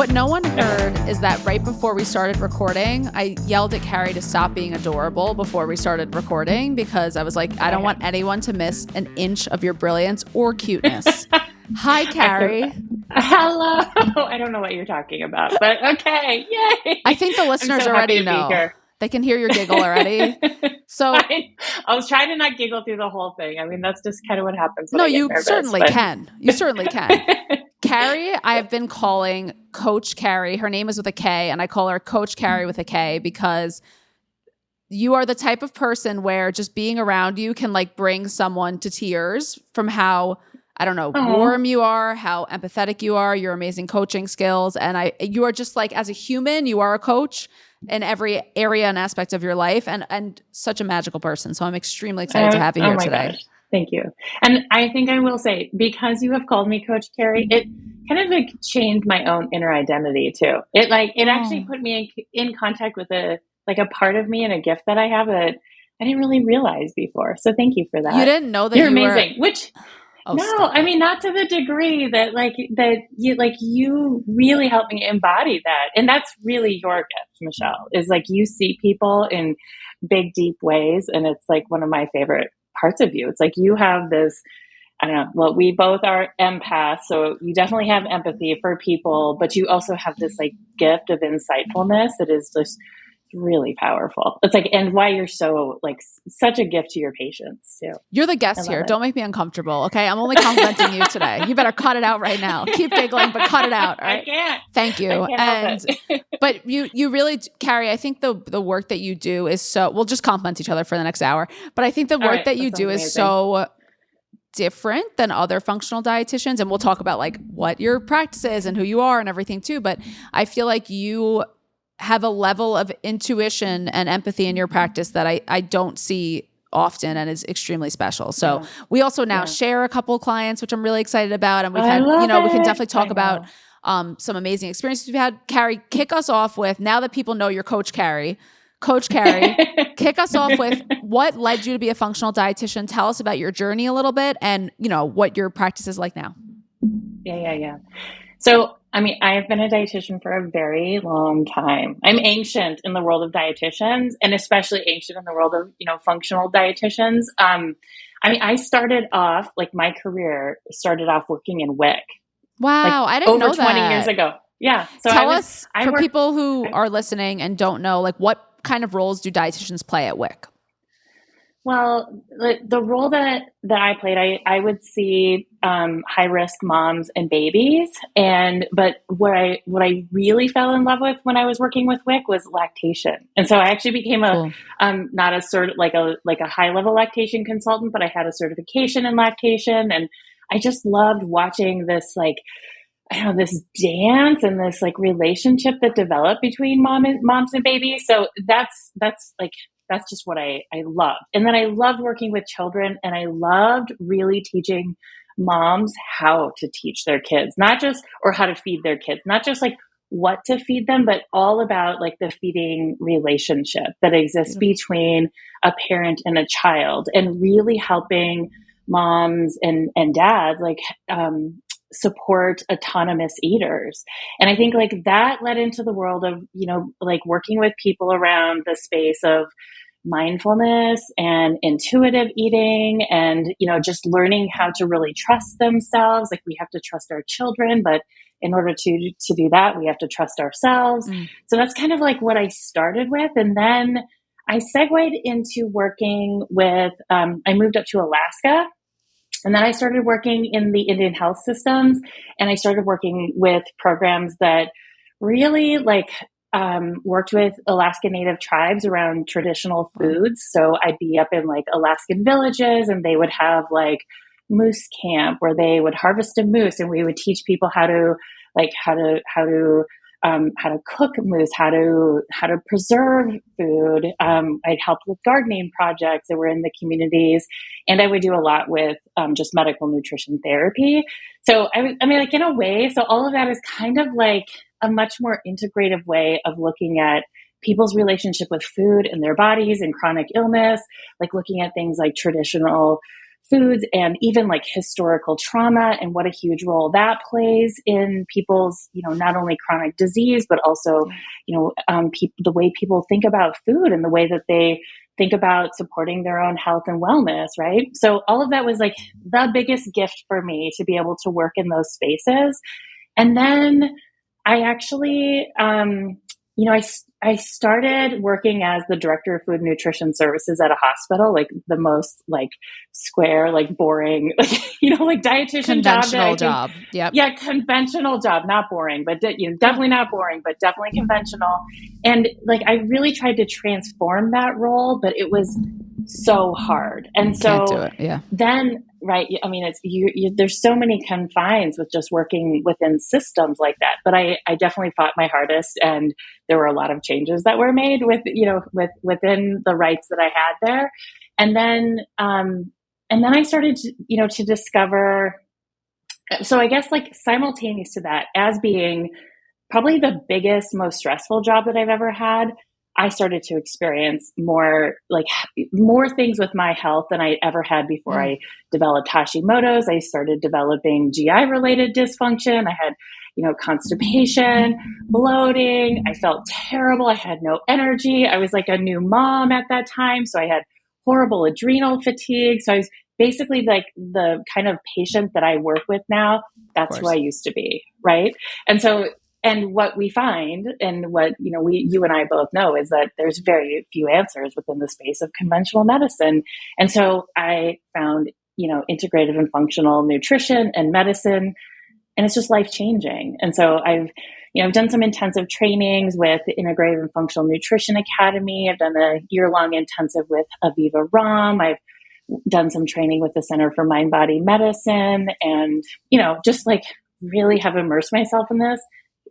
What no one heard is that right before we started recording, I yelled at Kari to stop being adorable before we started recording because I was like, I don't want anyone to miss an inch of your brilliance or cuteness. Hi, Kari. Hello. I don't know what you're talking about, but okay. Yay. I think the listeners already know. They can hear your giggle already. So I was trying to not giggle through the whole thing. I mean, that's just kind of what happens when no, I get you nervous, certainly can. You certainly can. Kari, I have been calling Coach Kari. Her name is with a K, and I call her Coach Kari with a K because you are the type of person where just being around you can like bring someone to tears from how, I don't know, warm you are, how empathetic you are, your amazing coaching skills. And you are just like, as a human, you are a coach in every area and aspect of your life and such a magical person. So I'm extremely excited to have you here today. Gosh. Thank you. And I think I will say, because you have called me Coach Kari, it kind of like changed my own inner identity too. It actually put me in contact with a part of me and a gift that I have that I didn't really realize before. So thank you for that. You didn't know that you're amazing. No, stop. I mean, not to the degree that you really helped me embody that. And that's really your gift, Michelle, is like you see people in big, deep ways. And it's like one of my favorite parts of you. It's like you have this, I don't know, well, we both are empaths, so you definitely have empathy for people, but you also have this like gift of insightfulness that is just really powerful. It's like, and why you're so like such a gift to your patients too. You're the guest here. Don't make me uncomfortable. Okay. I'm only complimenting you today. You better cut it out right now. Keep giggling, but cut it out. All right. I can't. Thank you. But you really, Kari, I think the work that you do is so, we'll just compliment each other for the next hour. But I think the work that you do is so different than other functional dietitians. And we'll talk about like what your practice is and who you are and everything too. But I feel like you have a level of intuition and empathy in your practice that I don't see often and is extremely special. So we also now share a couple of clients, which I'm really excited about. And we've had, we can definitely talk about some amazing experiences we've had. Kari, kick us off with, now that people know you're Coach Kari, kick us off with what led you to be a functional dietitian. Tell us about your journey a little bit and, what your practice is like now. Yeah. So, I mean, I have been a dietitian for a very long time. I'm ancient in the world of dietitians, and especially ancient in the world of, functional dietitians. I started off, like my career started off working in WIC. Wow, I didn't know that. Over 20 years ago. Yeah. So Tell us, for people who are listening and don't know, like what kind of roles do dietitians play at WIC? Well, the role that I played, I would see high risk moms and babies, but what I really fell in love with when I was working with WIC was lactation, and so I actually became not a like a high level lactation consultant, but I had a certification in lactation, and I just loved watching this this dance and this like relationship that developed between moms and babies. So that's just what I loved. And then I loved working with children, and I loved really teaching moms how to teach their kids, or how to feed their kids, not just like what to feed them, but all about like the feeding relationship that exists between a parent and a child, and really helping moms and dads support autonomous eaters. And I think like that led into the world of, like working with people around the space of mindfulness and intuitive eating, and, just learning how to really trust themselves. Like we have to trust our children, but in order to do that, we have to trust ourselves. So that's kind of like what I started with. And then I segued into working with, I moved up to Alaska. And then I started working in the Indian health systems, and I started working with programs that really worked with Alaska Native tribes around traditional foods. So I'd be up in like Alaskan villages, and they would have like moose camp where they would harvest a moose, and we would teach people how to cook moose, how to preserve food. I'd helped with gardening projects that were in the communities, and I would do a lot with just medical nutrition therapy. So in a way, so all of that is kind of like a much more integrative way of looking at people's relationship with food and their bodies and chronic illness, like looking at things like traditional foods, and even like historical trauma and what a huge role that plays in people's, not only chronic disease, but also, the way people think about food and the way that they think about supporting their own health and wellness, right? So all of that was like the biggest gift for me to be able to work in those spaces. And then I actually, I started working as the director of food and nutrition services at a hospital, like the most like square, like boring, like dietitian conventional job. Yep. Yeah. Conventional job, not boring, but definitely not boring, but definitely conventional. And like, I really tried to transform that role, but it was so hard. And so can't do it. Yeah. Then, right. I mean, it's there's so many confines with just working within systems like that. But I definitely fought my hardest, and there were a lot of changes that were made within the rights that I had there. And then I started to discover. So I guess like simultaneous to that, as being probably the biggest, most stressful job that I've ever had, I started to experience more things with my health than I ever had before. I developed Hashimoto's. I started developing GI related dysfunction. I had, constipation, bloating. I felt terrible. I had no energy. I was like a new mom at that time. So I had horrible adrenal fatigue. So I was basically like the kind of patient that I work with now. That's who I used to be. Right. And what we find, and what, you and I both know, is that there's very few answers within the space of conventional medicine. And so I found, integrative and functional nutrition and medicine, and it's just life changing. And so I've done some intensive trainings with the Integrative and Functional Nutrition Academy. I've done a year-long intensive with Aviva Ram. I've done some training with the Center for Mind Body Medicine, and, just like really have immersed myself in this.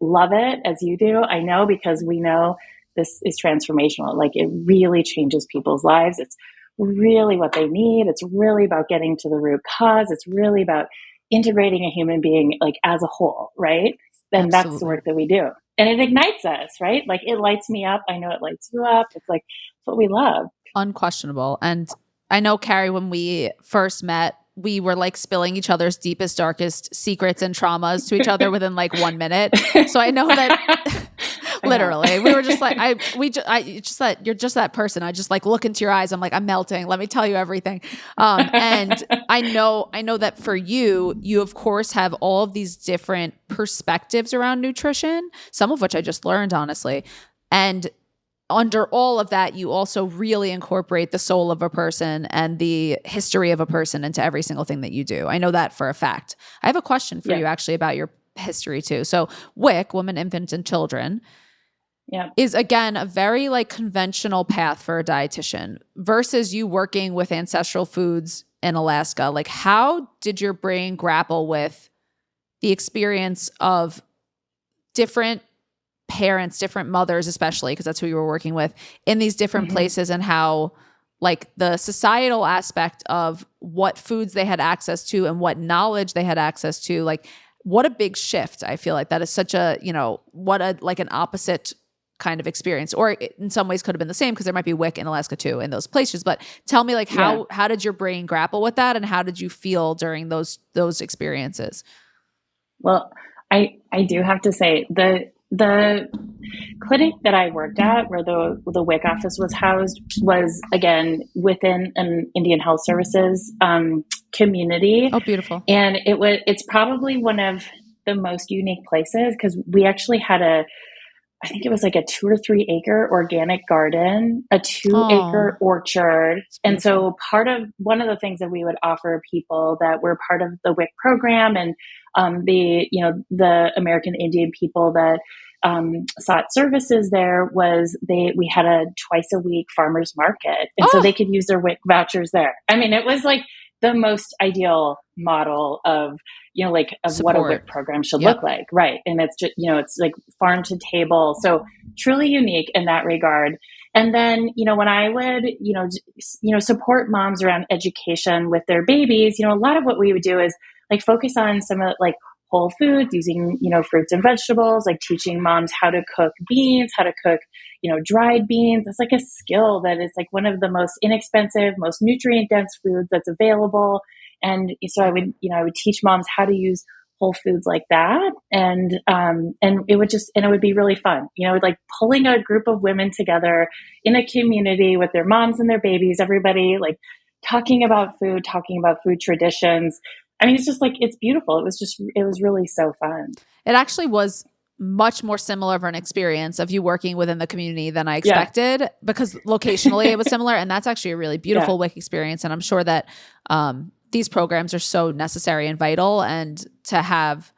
Love it as you do. I know, because we know this is transformational. Like, it really changes people's lives. It's really what they need. It's really about getting to the root cause. It's really about integrating a human being like as a whole, right? And that's the work that we do. And it ignites us, right? Like, it lights me up. I know it lights you up. It's like, it's what we love. Unquestionable. And I know, Kari, when we first met, we were like spilling each other's deepest, darkest secrets and traumas to each other within like 1 minute. So I know that literally we were just like, you're just that person. I just like look into your eyes. I'm like, I'm melting. Let me tell you everything. And I know that for you of course have all of these different perspectives around nutrition, some of which I just learned, honestly. And under all of that, you also really incorporate the soul of a person and the history of a person into every single thing that you do. I know that for a fact. I have a question for you actually about your history too. So WIC, Women, Infants, and Children, is again a very like conventional path for a dietitian versus you working with ancestral foods in Alaska. Like, how did your brain grapple with the experience of different parents, different mothers, especially because that's who you were working with in these different places, and how like the societal aspect of what foods they had access to and what knowledge they had access to, like what a big shift. I feel like that is such a, what a, like an opposite kind of experience, or in some ways could have been the same because there might be WIC in Alaska too in those places. But tell me, like, how did your brain grapple with that, and how did you feel during those experiences? Well, I do have to say the clinic that I worked at, where the WIC office was housed, was again within an Indian Health Services community. Oh, beautiful! And it's probably one of the most unique places because we actually had I think it was like a 2 or 3 acre organic garden, a 2-acre orchard. And so one of the things that we would offer people that were part of the WIC program, and the American Indian people that sought services there, was we had a twice a week farmers market. And so they could use their WIC vouchers there. I mean, it was like the most ideal model of what a WIC program should look like. Right. And it's just, it's like farm to table. So truly unique in that regard. And then, when I would, support moms around education with their babies, a lot of what we would do is like focus on some of like whole foods, using, fruits and vegetables, like teaching moms how to cook beans, how to cook, dried beans. It's like a skill that is like one of the most inexpensive, most nutrient dense foods that's available. And so I would teach moms how to use whole foods like that. And it would be really fun, like pulling a group of women together in a community with their moms and their babies, everybody like talking about food traditions. I mean, it's just like, it's beautiful. It was really so fun. It actually was much more similar of an experience of you working within the community than I expected, because locationally it was similar. And that's actually a really beautiful WIC experience. And I'm sure that, these programs are so necessary and vital, and to have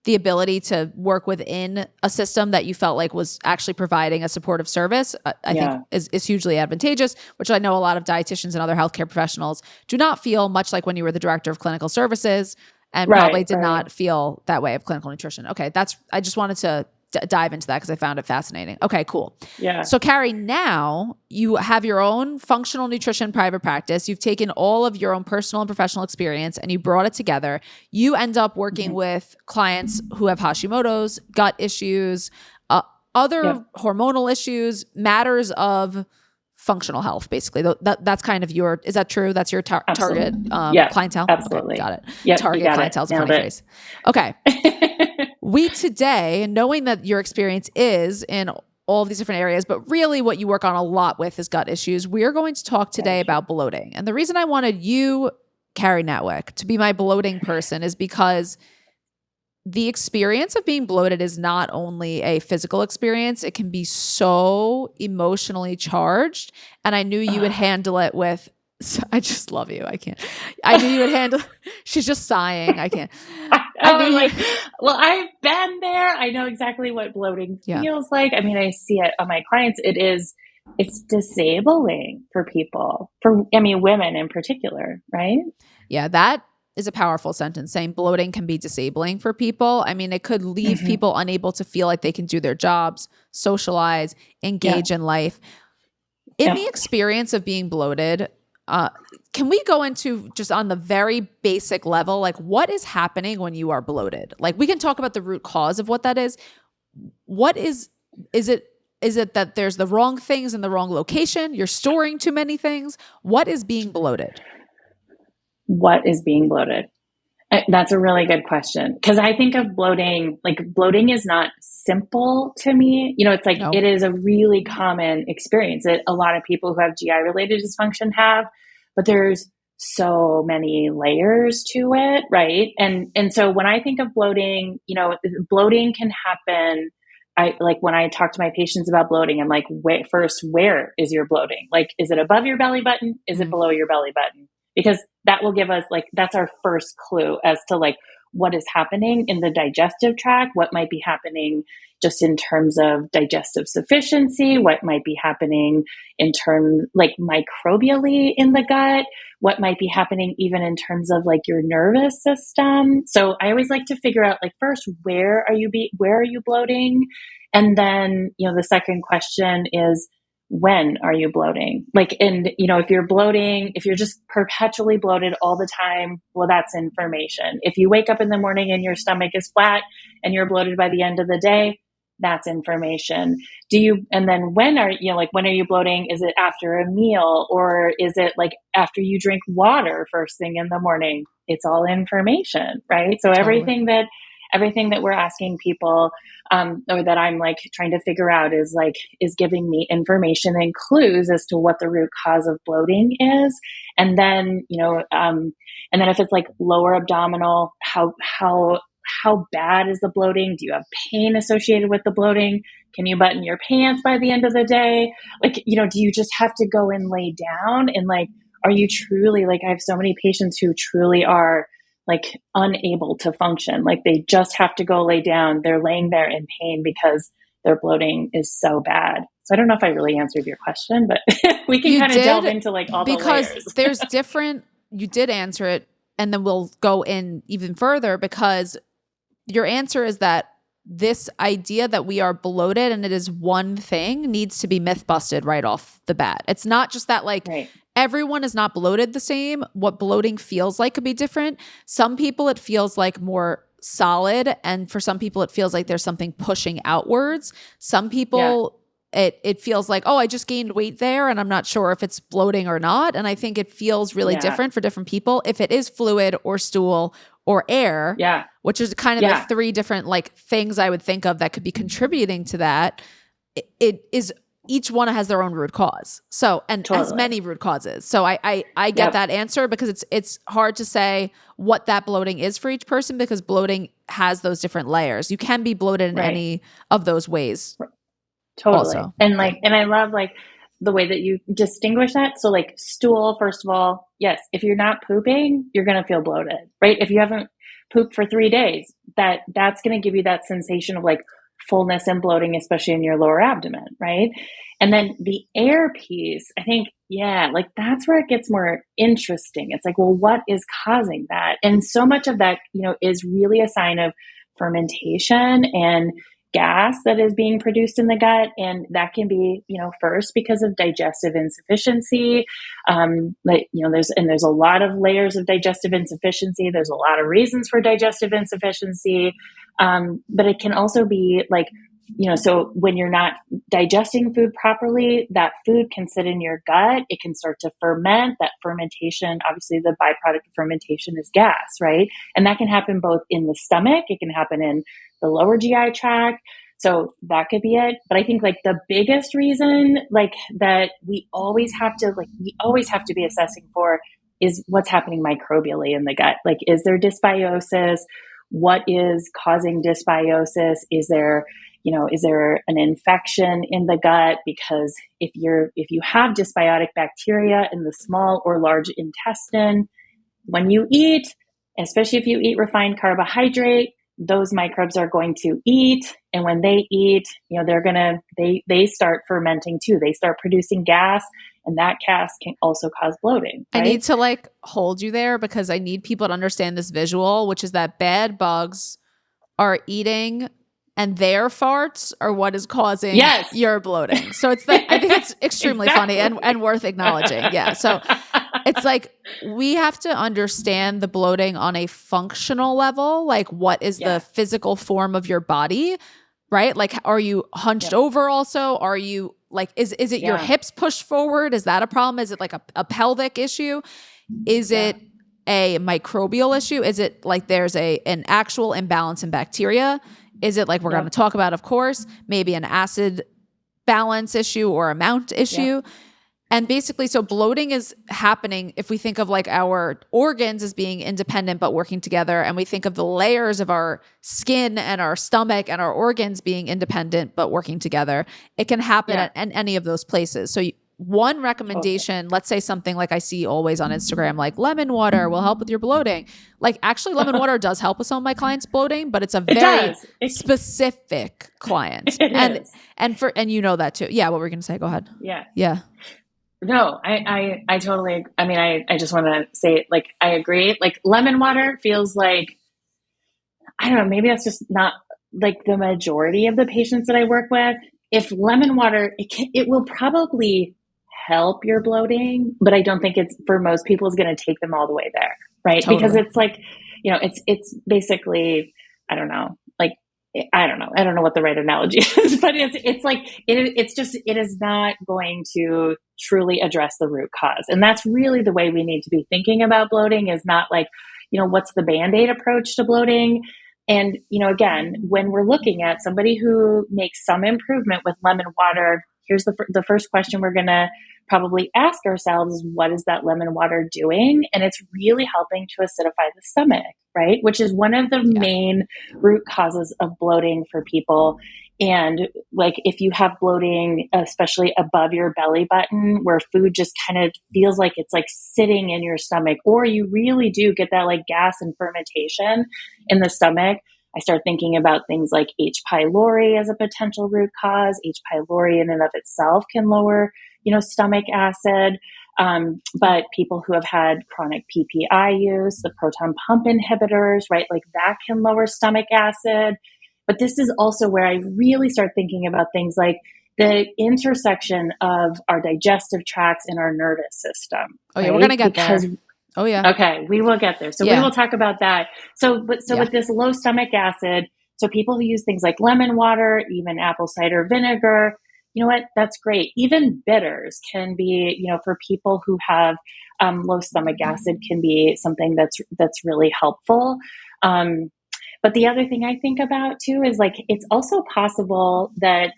the ability to work within a system that you felt like was actually providing a supportive service, I think is hugely advantageous, which I know a lot of dietitians and other healthcare professionals do not feel, much like when you were the director of clinical services and probably did not feel that way of clinical nutrition. Okay. I just wanted to dive into that because I found it fascinating. Okay, cool. Yeah. So Kari, now you have your own functional nutrition private practice. You've taken all of your own personal and professional experience and you brought it together. You end up working with clients who have Hashimoto's, gut issues, other hormonal issues, matters of functional health, basically. That's kind of is that true? That's your target clientele? Absolutely. Okay, got it. Yep, target clientele is a funny phrase. Okay. We today, knowing that your experience is in all these different areas, but really what you work on a lot with is gut issues, we're going to talk today about bloating. And the reason I wanted you, Kari Natwick, to be my bloating person is because the experience of being bloated is not only a physical experience, it can be so emotionally charged. And I knew you would handle it with, I just love you. I can't. I knew you would handle. She's just sighing. I can't. Well, I've been there. I know exactly what bloating feels like. I mean, I see it on my clients. It's disabling for people, women in particular, right? Yeah, that is a powerful sentence, saying bloating can be disabling for people. I mean, it could leave people unable to feel like they can do their jobs, socialize, engage in life. In the experience of being bloated, can we go into just on the very basic level, like what is happening when you are bloated? Like we can talk about the root cause of what that is. What is it that there's the wrong things in the wrong location? You're storing too many things. What is being bloated? What is being bloated? That's a really good question. Because I think of bloating, like bloating is not simple to me. It's like, It is a really common experience that a lot of people who have GI related dysfunction have, but there's so many layers to it. Right. And so when I think of bloating, bloating can happen. When I talk to my patients about bloating, I'm like, where is your bloating? Like, is it above your belly button? Is it below your belly button? Because that will give us that's our first clue as to what is happening in the digestive tract, what might be happening just in terms of digestive sufficiency, what might be happening in terms microbially in the gut, what might be happening even in terms of your nervous system. So I always like to figure out first, where are you bloating? And then, the second question is, when are you bloating? If you're bloating, if you're just perpetually bloated all the time, well, that's information. If you wake up in the morning and your stomach is flat and you're bloated by the end of the day, that's information. And then when are you bloating? Is it after a meal, or is it after you drink water first thing in the morning? It's all information, right? So everything that we're asking people, or that I'm trying to figure out is giving me information and clues as to what the root cause of bloating is. And then, if it's lower abdominal, how bad is the bloating? Do you have pain associated with the bloating? Can you button your pants by the end of the day? Do you just have to go and lay down? And are you truly, I have so many patients who truly are unable to function. They just have to go lay down. They're laying there in pain because their bloating is so bad. So I don't know if I really answered your question, but we can kind of delve into all the layers. Because there's different, you did answer it, and then we'll go in even further, because your answer is that this idea that we are bloated and it is one thing needs to be myth busted right off the bat. It's not just that everyone is not bloated the same. What bloating feels like could be different. Some people, it feels like more solid, and for some people it feels like there's something pushing outwards. Some people it feels like, oh, I just gained weight there and I'm not sure if it's bloating or not. And I think it feels really different for different people. If it is fluid or stool or air, which is kind of the three different like things I would think of that could be contributing to that, it is, each one has their own root cause. So, and as many root causes. So I get that answer, because it's hard to say what that bloating is for each person, because bloating has those different layers. You can be bloated in any of those ways. Also. And like, and I love like the way that you distinguish that. So like stool, first of all, yes, if you're not pooping, you're going to feel bloated, right? If you haven't pooped for 3 days, that's going to give you that sensation of like fullness and bloating, especially in your lower abdomen, right? And then the air piece, I think, like that's where it gets more interesting. It's like, well, what is causing that? And so much of that, is really a sign of fermentation and gas that is being produced in the gut. And that can be, first because of digestive insufficiency. There's a lot of layers of digestive insufficiency. There's a lot of reasons for digestive insufficiency. But it can also be like, so when you're not digesting food properly, that food can sit in your gut. It can start to ferment. That fermentation, obviously the byproduct of fermentation is gas, right? And that can happen both in the stomach. It can happen in the lower GI tract. So that could be it. But I think like the biggest reason like that we always have to be assessing for is what's happening microbially in the gut. Like, is there dysbiosis? What is causing dysbiosis? Is there an infection in the gut? Because if you have dysbiotic bacteria in the small or large intestine, when you eat, especially if you eat refined carbohydrate, those microbes are going to eat. And when they eat, they start fermenting too. They start producing gas, and that gas can also cause bloating. Right? I need to like hold you there, because I need people to understand this visual, which is that bad bugs are eating and their farts are what is causing your bloating. So I think it's extremely funny and worth acknowledging. Yeah. So it's like, we have to understand the bloating on a functional level. Like, what is the physical form of your body, right? Like, are you hunched over also? Are you like, is it your hips pushed forward? Is that a problem? Is it like a pelvic issue? Is it a microbial issue? Is it like there's an actual imbalance in bacteria? Is it like we're going to talk about, of course, maybe an acid balance issue or amount issue? And basically, so bloating is happening if we think of like our organs as being independent but working together, and we think of the layers of our skin and our stomach and our organs being independent but working together. It can happen at any of those places. So one recommendation, let's say something like I see always on Instagram, like lemon water will help with your bloating. Like, actually lemon water does help with some of my clients' bloating, but it's a very specific client. And you know that too. Yeah. What were you going to say? Go ahead. Yeah. No, I totally, I just want to say, like, I agree. Like, lemon water feels like, I don't know, maybe that's just not like the majority of the patients that I work with. If lemon water, it will probably help your bloating, but I don't think it's, for most people, is going to take them all the way there. Right. Totally. Because it's like, it's basically, I don't know what the right analogy is, but it's like, it is not going to truly address the root cause. And that's really the way we need to be thinking about bloating, is not like, what's the Band-Aid approach to bloating? And, again, when we're looking at somebody who makes some improvement with lemon water, here's the first question we're going to probably ask ourselves is, what is that lemon water doing? And it's really helping to acidify the stomach, right? Which is one of the main root causes of bloating for people. And like, if you have bloating, especially above your belly button, where food just kind of feels like it's like sitting in your stomach, or you really do get that like gas and fermentation in the stomach, I start thinking about things like H. pylori as a potential root cause. H. pylori in and of itself can lower, stomach acid. But people who have had chronic PPI use, the proton pump inhibitors, right? Like, that can lower stomach acid. But this is also where I really start thinking about things like the intersection of our digestive tracts and our nervous system. Oh yeah, right? We're going to get there. Oh yeah. Okay, we will get there. So we will talk about that. So with this low stomach acid, so people who use things like lemon water, even apple cider vinegar, you know what? That's great. Even bitters can be, you know, for people who have low stomach acid, can be something that's really helpful. But the other thing I think about too is like it's also possible that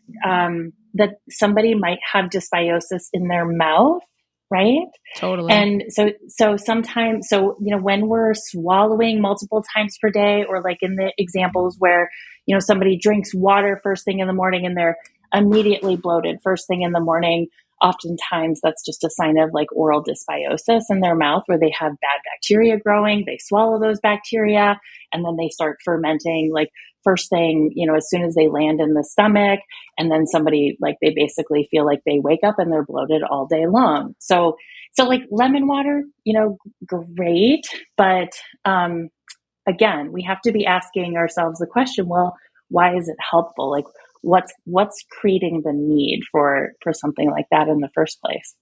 that somebody might have dysbiosis in their mouth, right? Totally. And so sometimes, so you know, when we're swallowing multiple times per day, or like in the examples where, you know, somebody drinks water first thing in the morning and they're immediately bloated first thing in the morning, oftentimes that's just a sign of like oral dysbiosis in their mouth, where they have bad bacteria growing. They swallow those bacteria and then they start fermenting like first thing, you know, as soon as they land in the stomach. And then somebody, like, they basically feel like they wake up and they're bloated all day long. So like lemon water, you know, great. But again, we have to be asking ourselves the question, well, why is it helpful? Like, what's creating the need for something like that in the first place?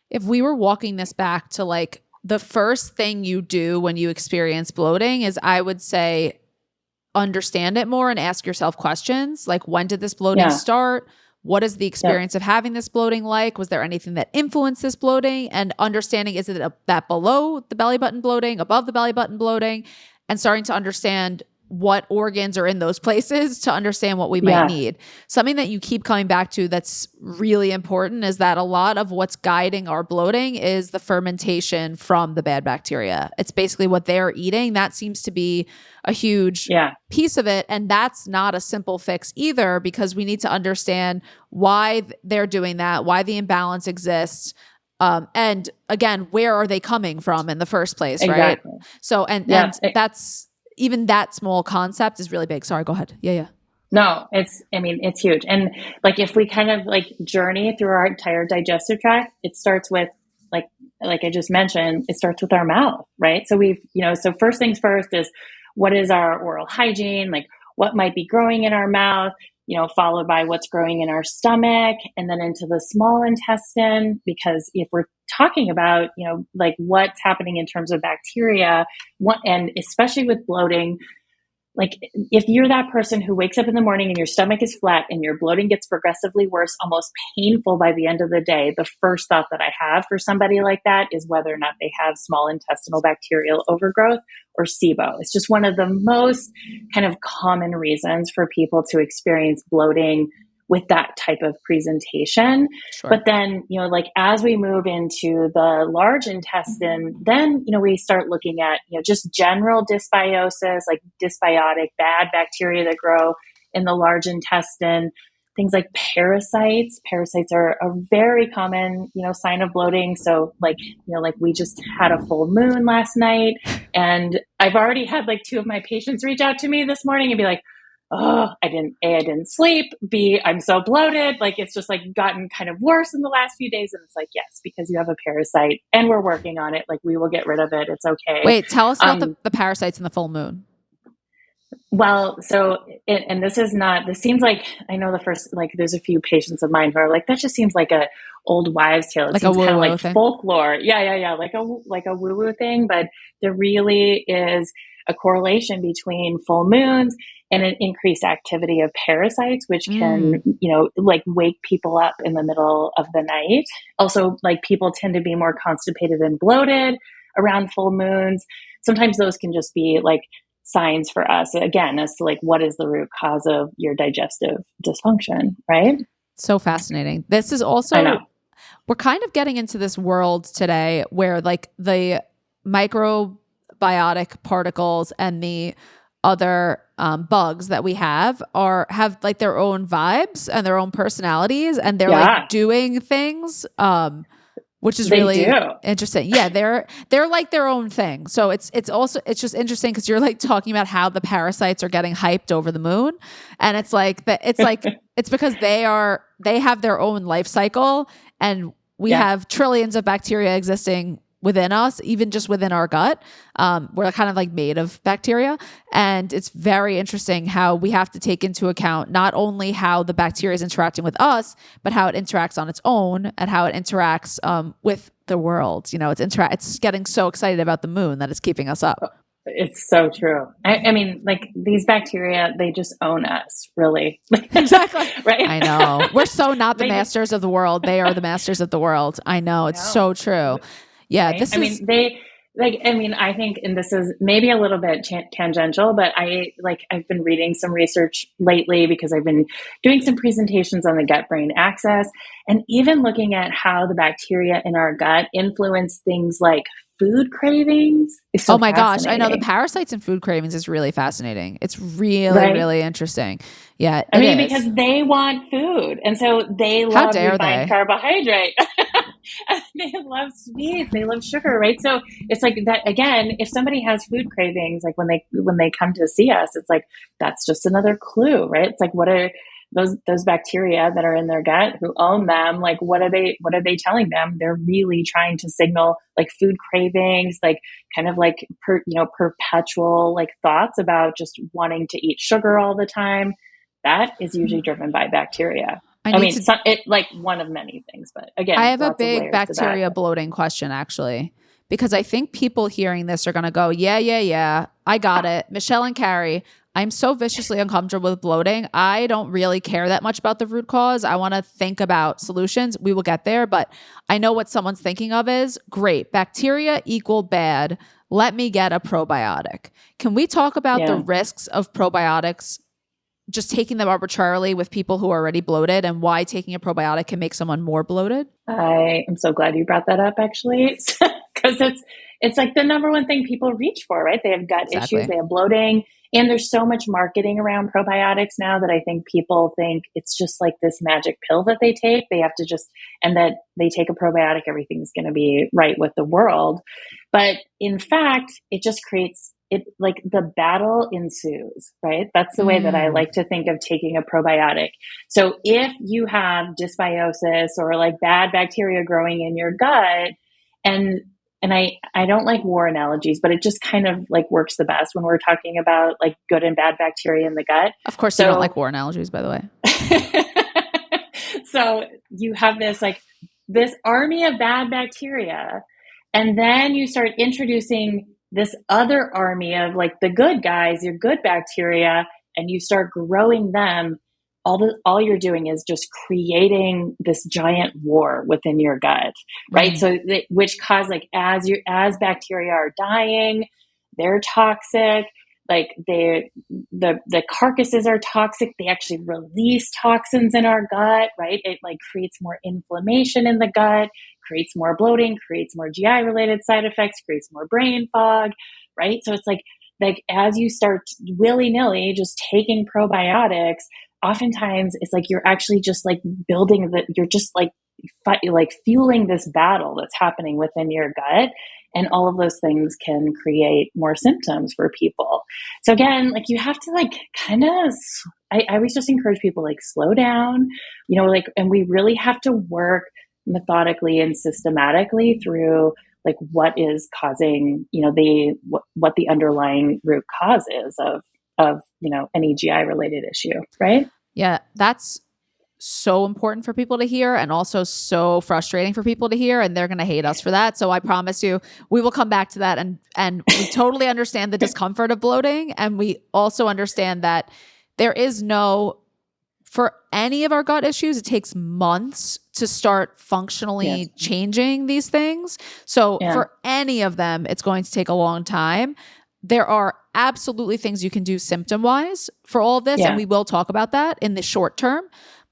If we were walking this back to like the first thing you do when you experience bloating, is I would say understand it more and ask yourself questions like, when did this bloating start? What is the experience of having this bloating like? Was there anything that influenced this bloating? And understanding, is it that below the belly button bloating, above the belly button bloating, and starting to understand what organs are in those places to understand what we might need. Something that you keep coming back to that's really important is that a lot of what's guiding our bloating is the fermentation from the bad bacteria. It's basically what they're eating. That seems to be a huge piece of it. And that's not a simple fix either, because we need to understand why they're doing that, why the imbalance exists. And again, where are they coming from in the first place, right? So, and that's, even that small concept is really big. Sorry, go ahead. Yeah. No, it's huge. And like, if we kind of like journey through our entire digestive tract, it starts with like I just mentioned, it starts with our mouth, right? So so first things first is, what is our oral hygiene? Like, what might be growing in our mouth, you know, followed by what's growing in our stomach, and then into the small intestine. Because if we're talking about, you know, like what's happening in terms of bacteria, and especially with bloating, like if you're that person who wakes up in the morning and your stomach is flat and your bloating gets progressively worse, almost painful by the end of the day, the first thought that I have for somebody like that is whether or not they have small intestinal bacterial overgrowth or SIBO. It's just one of the most kind of common reasons for people to experience bloating with that type of presentation. Sure. But then, you know, like as we move into the large intestine, then, you know, we start looking at, you know, just general dysbiosis, like dysbiotic bad bacteria that grow in the large intestine, things like parasites. Parasites are a very common, you know, sign of bloating. So like, you know, like we just had a full moon last night, and I've already had like 2 of my patients reach out to me this morning and be like, oh, I didn't sleep. B, I'm so bloated. Like, it's just like gotten kind of worse in the last few days. And it's like, yes, because you have a parasite and we're working on it. Like, we will get rid of it. It's okay. Wait, tell us about the parasites in the full moon. Well, so, and this seems like, I know the first, like there's a few patients of mine who are like, that just seems like a old wives' tale. It seems kind of like folklore. Yeah. Like a woo-woo thing. But there really is a correlation between full moons and an increased activity of parasites, which can, you know, like wake people up in the middle of the night. Also, like people tend to be more constipated and bloated around full moons. Sometimes those can just be like signs for us, again, as to like, what is the root cause of your digestive dysfunction, right? So fascinating. This is also, we're kind of getting into this world today where like the microbiotic particles and the other bugs that we have like their own vibes and their own personalities, and they're like doing things, which is really interesting. Yeah, they're like their own thing. So it's just interesting because you're like talking about how the parasites are getting hyped over the moon, and it's like it's because they have their own life cycle, and we have trillions of bacteria existing within us, even just within our gut. We're kind of like made of bacteria. And it's very interesting how we have to take into account not only how the bacteria is interacting with us, but how it interacts on its own and how it interacts with the world. It's getting so excited about the moon that it's keeping us up. It's so true. I mean, like these bacteria, they just own us, really. Exactly. Right. I know. We're so not the masters of the world. They are the masters of the world. I know. It's so true. Yeah. Right? I think, and this is maybe a little bit tangential, but I've been reading some research lately because I've been doing some presentations on the gut-brain axis, and even looking at how the bacteria in our gut influence things like food cravings. Oh my gosh. I know the parasites in food cravings is really fascinating. It's really, really interesting. Yeah. I mean, because they want food. And so they love refined carbohydrate. They love sweets. They love sugar, right? So it's like that again, if somebody has food cravings, like when they come to see us, it's like, that's just another clue, right? It's like, what are those bacteria that are in their gut who own them? Like, what are they telling them? They're really trying to signal like food cravings, like kind of like perpetual like thoughts about just wanting to eat sugar all the time. That is usually driven by bacteria. Like one of many things, but again, I have a big bacteria bloating question actually, because I think people hearing this are going to go, yeah, I got it. Michelle and Kari, I'm so viciously uncomfortable with bloating. I don't really care that much about the root cause. I want to think about solutions. We will get there, but I know what someone's thinking of is, great, bacteria equal bad. Let me get a probiotic. Can we talk about the risks of probiotics, just taking them arbitrarily with people who are already bloated, and why taking a probiotic can make someone more bloated? I am so glad you brought that up, actually, because it's like the number one thing people reach for, right? They have gut issues, they have bloating, and there's so much marketing around probiotics now that I think people think it's just like this magic pill that they take. They have to and that they take a probiotic, everything's going to be right with the world. But in fact, it just creates like the battle ensues, right? That's the way that I like to think of taking a probiotic. So if you have dysbiosis or like bad bacteria growing in your gut, and I don't like war analogies, but it just kind of like works the best when we're talking about like good and bad bacteria in the gut. Of course, you don't like war analogies, by the way. So you have this army of bad bacteria, and then you start introducing this other army of like the good guys, your good bacteria, and you start growing them. All you're doing is just creating this giant war within your gut, right? So which cause like as bacteria are dying, they're toxic. Like the carcasses are toxic. They actually release toxins in our gut, right? It like creates more inflammation in the gut, creates more bloating, creates more GI related side effects, creates more brain fog, right? So it's like as you start willy-nilly just taking probiotics, oftentimes it's like you're actually just like you're just like fueling this battle that's happening within your gut. And all of those things can create more symptoms for people. So again, like you have to like kind of, I always just encourage people like slow down, and we really have to work methodically and systematically through like what is causing, what the underlying root cause is of any GI related issue, right? Yeah, that's so important for people to hear, and also so frustrating for people to hear, and they're going to hate us for that. So I promise you, we will come back to that, and we totally understand the discomfort of bloating, and we also understand that there is for any of our gut issues, it takes months to start functionally changing these things. So for any of them, it's going to take a long time. There are absolutely things you can do symptom-wise for all of this, and we will talk about that in the short term.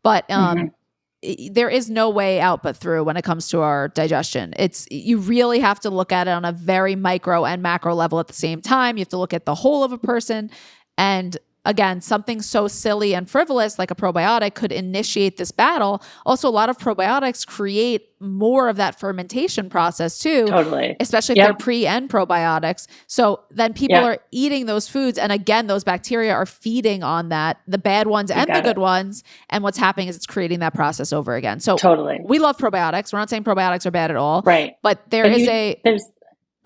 But there is no way out but through when it comes to our digestion. You really have to look at it on a very micro and macro level at the same time. You have to look at the whole of a person. And again, something so silly and frivolous like a probiotic could initiate this battle. Also, a lot of probiotics create more of that fermentation process too. Totally. Especially if they're pre and probiotics. So then people are eating those foods. And again, those bacteria are feeding on that, the bad ones and the good ones. And what's happening is it's creating that process over again. So we love probiotics. We're not saying probiotics are bad at all. Right. But there's a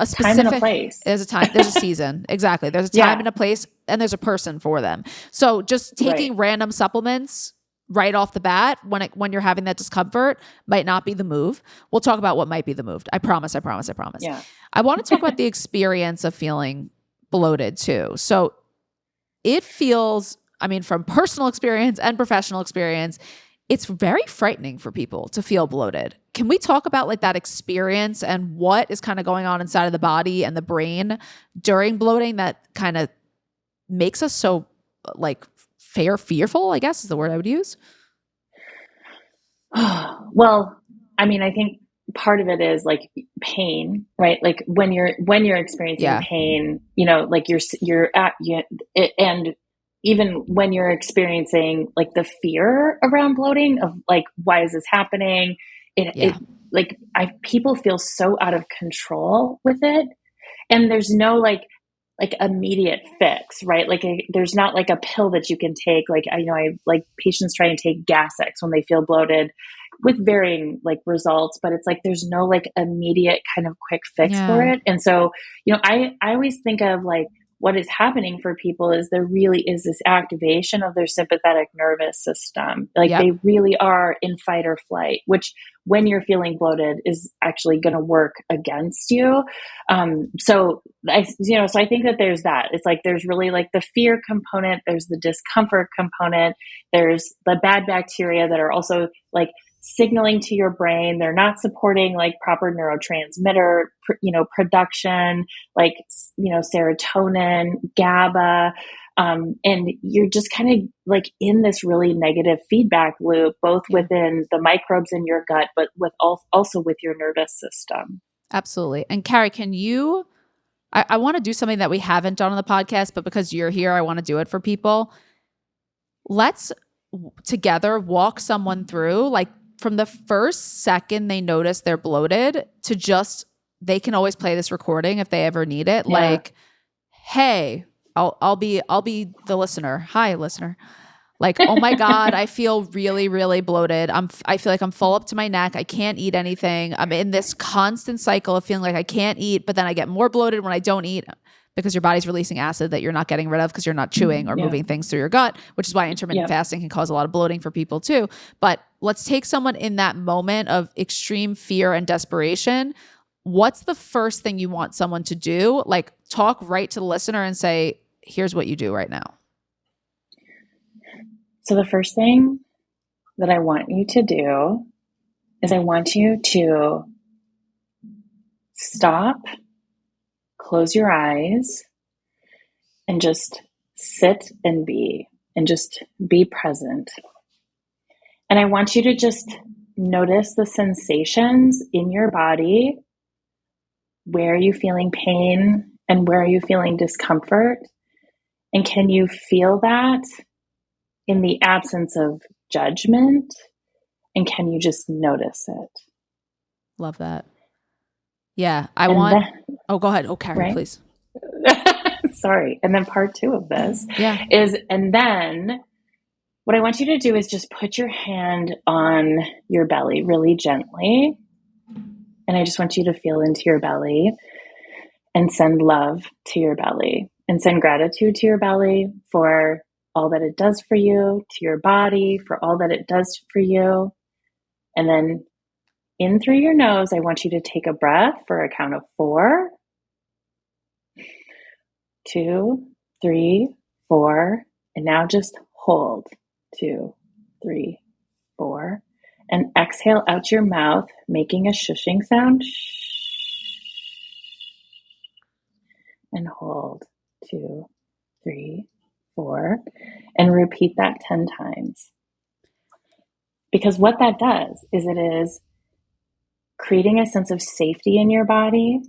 specific time and a place. There's a time, there's a season. Exactly. There's a time and a place, and there's a person for them. So just taking random supplements right off the bat when you're having that discomfort might not be the move. We'll talk about what might be the move. I promise. Yeah. I want to talk about the experience of feeling bloated too. So it feels, I mean, from personal experience and professional experience, it's very frightening for people to feel bloated. Can we talk about like that experience and what is kind of going on inside of the body and the brain during bloating that kind of makes us so like fearful, I guess is the word I would use? Well, I mean, I think part of it is like pain, right? Like when you're experiencing pain, like you're at, and even when you're experiencing like the fear around bloating of like, why is this happening? It like people feel so out of control with it, and there's no like immediate fix, right? Like there's not like a pill that you can take. Like I know I like patients try and take Gas-X when they feel bloated with varying like results, but it's like there's no like immediate kind of quick fix for it. And so, I always think of like what is happening for people is there really is this activation of their sympathetic nervous system. Like they really are in fight or flight, which when you're feeling bloated is actually going to work against you. So I think that there's that. It's like, there's really like the fear component, there's the discomfort component, there's the bad bacteria that are also like signaling to your brain. They're not supporting like proper neurotransmitter, production, like, serotonin, GABA. And you're just kind of like in this really negative feedback loop, both within the microbes in your gut, but also with your nervous system. Absolutely. And Kari, I want to do something that we haven't done on the podcast, but because you're here, I want to do it for people. Let's together walk someone through like from the first second they notice they're bloated to just, they can always play this recording if they ever need it. Yeah. Like, hey, I'll be the listener. Hi, listener. Like, oh my God, I feel really, really bloated. I feel like I'm full up to my neck. I can't eat anything. I'm in this constant cycle of feeling like I can't eat, but then I get more bloated when I don't eat because your body's releasing acid that you're not getting rid of because you're not chewing or moving things through your gut, which is why intermittent fasting can cause a lot of bloating for people too. But let's take someone in that moment of extreme fear and desperation. What's the first thing you want someone to do? Like, talk right to the listener and say, here's what you do right now. So the first thing that I want you to do is I want you to stop, close your eyes, and just sit and just be present. And I want you to just notice the sensations in your body. Where are you feeling pain and where are you feeling discomfort? And can you feel that in the absence of judgment? And can you just notice it? Love that. Yeah. Go ahead. Oh, Kari, please. Sorry. And then part 2 of this is, and then what I want you to do is just put your hand on your belly really gently. And I just want you to feel into your belly and send love to your belly and send gratitude to your belly for all that it does for you, to your body, for all that it does for you. And then in through your nose, I want you to take a breath for a count of 4, 2, 3, 4. And now just hold 2, 3, 4. And exhale out your mouth, making a shushing sound. And hold 2, 3, 4. And repeat that 10 times. Because what that does is it is creating a sense of safety in your body,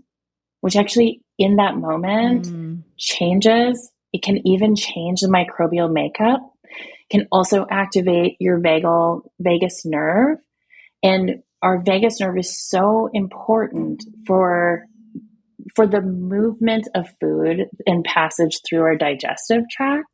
which actually in that moment changes. It can even change the microbial makeup. Can also activate your vagus nerve. And our vagus nerve is so important for the movement of food and passage through our digestive tract.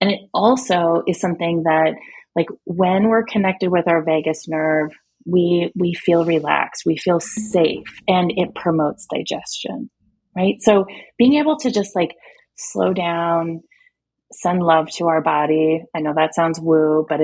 And it also is something that, like, when we're connected with our vagus nerve, we feel relaxed, we feel safe, and it promotes digestion, right? So being able to just like slow down, send love to our body. I know that sounds woo, but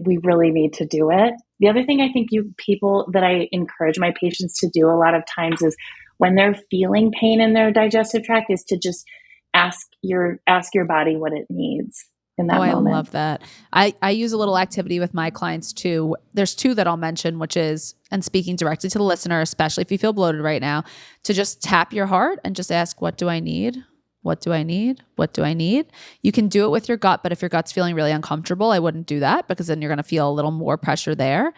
we really need to do it. The other thing I think that I encourage my patients to do a lot of times is when they're feeling pain in their digestive tract is to just ask your body what it needs in that moment. I love that. I use a little activity with my clients too. There's two that I'll mention, which is, and speaking directly to the listener, especially if you feel bloated right now, to just tap your heart and just ask, what do I need? What do I need? What do I need? You can do it with your gut, but if your gut's feeling really uncomfortable, I wouldn't do that because then you're going to feel a little more pressure there.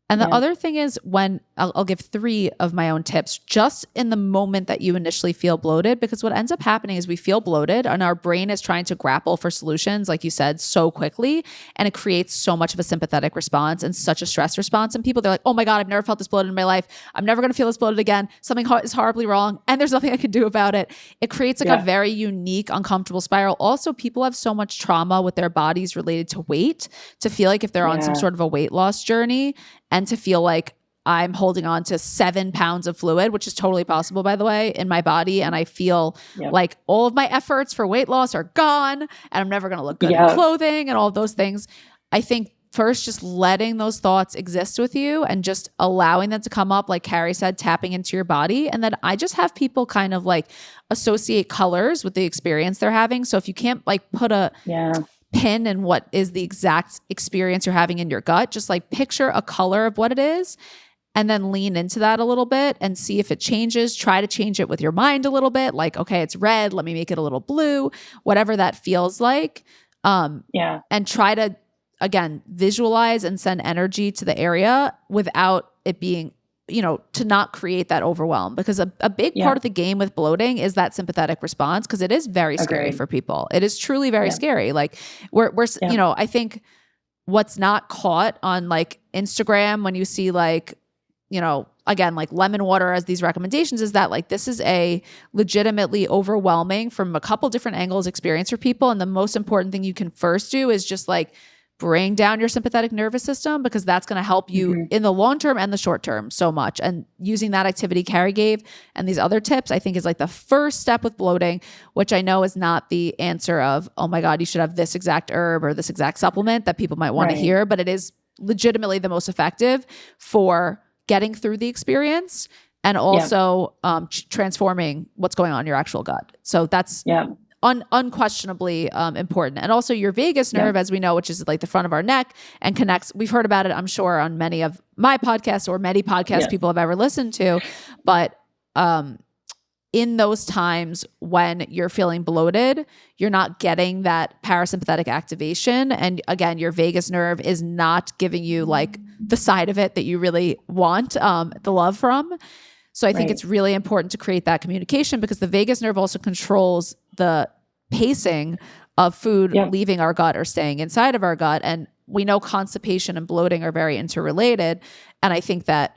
And the other thing is when I'll give 3 of my own tips just in the moment that you initially feel bloated, because what ends up happening is we feel bloated and our brain is trying to grapple for solutions, like you said, so quickly. And it creates so much of a sympathetic response and such a stress response. And people, they're like, oh my God, I've never felt this bloated in my life. I'm never going to feel this bloated again. Something is horribly wrong. And there's nothing I can do about it. It creates like a very unique, uncomfortable spiral. Also, people have so much trauma with their bodies related to weight to feel like if they're on some sort of a weight loss journey, and to feel like I'm holding on to 7 pounds of fluid, which is totally possible, by the way, in my body. And I feel like all of my efforts for weight loss are gone and I'm never going to look good in clothing and all of those things. I think first, just letting those thoughts exist with you and just allowing them to come up, like Kari said, tapping into your body. And then I just have people kind of like associate colors with the experience they're having. So if you can't like put a pin in what is the exact experience you're having in your gut, just like picture a color of what it is and then lean into that a little bit and see if it changes. Try to change it with your mind a little bit. Like, okay, it's red. Let me make it a little blue, whatever that feels like. And try to, again, visualize and send energy to the area without it being, to not create that overwhelm, because a big part of the game with bloating is that sympathetic response, because it is very scary for people. It is truly very scary. Like we're I think what's not caught on like Instagram when you see like, again, like lemon water as these recommendations is that like, this is a legitimately overwhelming from a couple different angles experience for people. And the most important thing you can first do is just like bring down your sympathetic nervous system, because that's going to help you in the long term and the short term so much. And using that activity Kari gave and these other tips, I think is like the first step with bloating, which I know is not the answer of, oh my God, you should have this exact herb or this exact supplement that people might want to hear, but it is legitimately the most effective for getting through the experience and also transforming what's going on in your actual gut. So that's unquestionably important. And also your vagus nerve, as we know, which is like the front of our neck and connects. We've heard about it, I'm sure, on many of my podcasts or many podcasts people have ever listened to. But in those times when you're feeling bloated, you're not getting that parasympathetic activation. And again, your vagus nerve is not giving you like the side of it that you really want the love from. So I think it's really important to create that communication, because the vagus nerve also controls the pacing of food leaving our gut or staying inside of our gut. And we know constipation and bloating are very interrelated. And I think that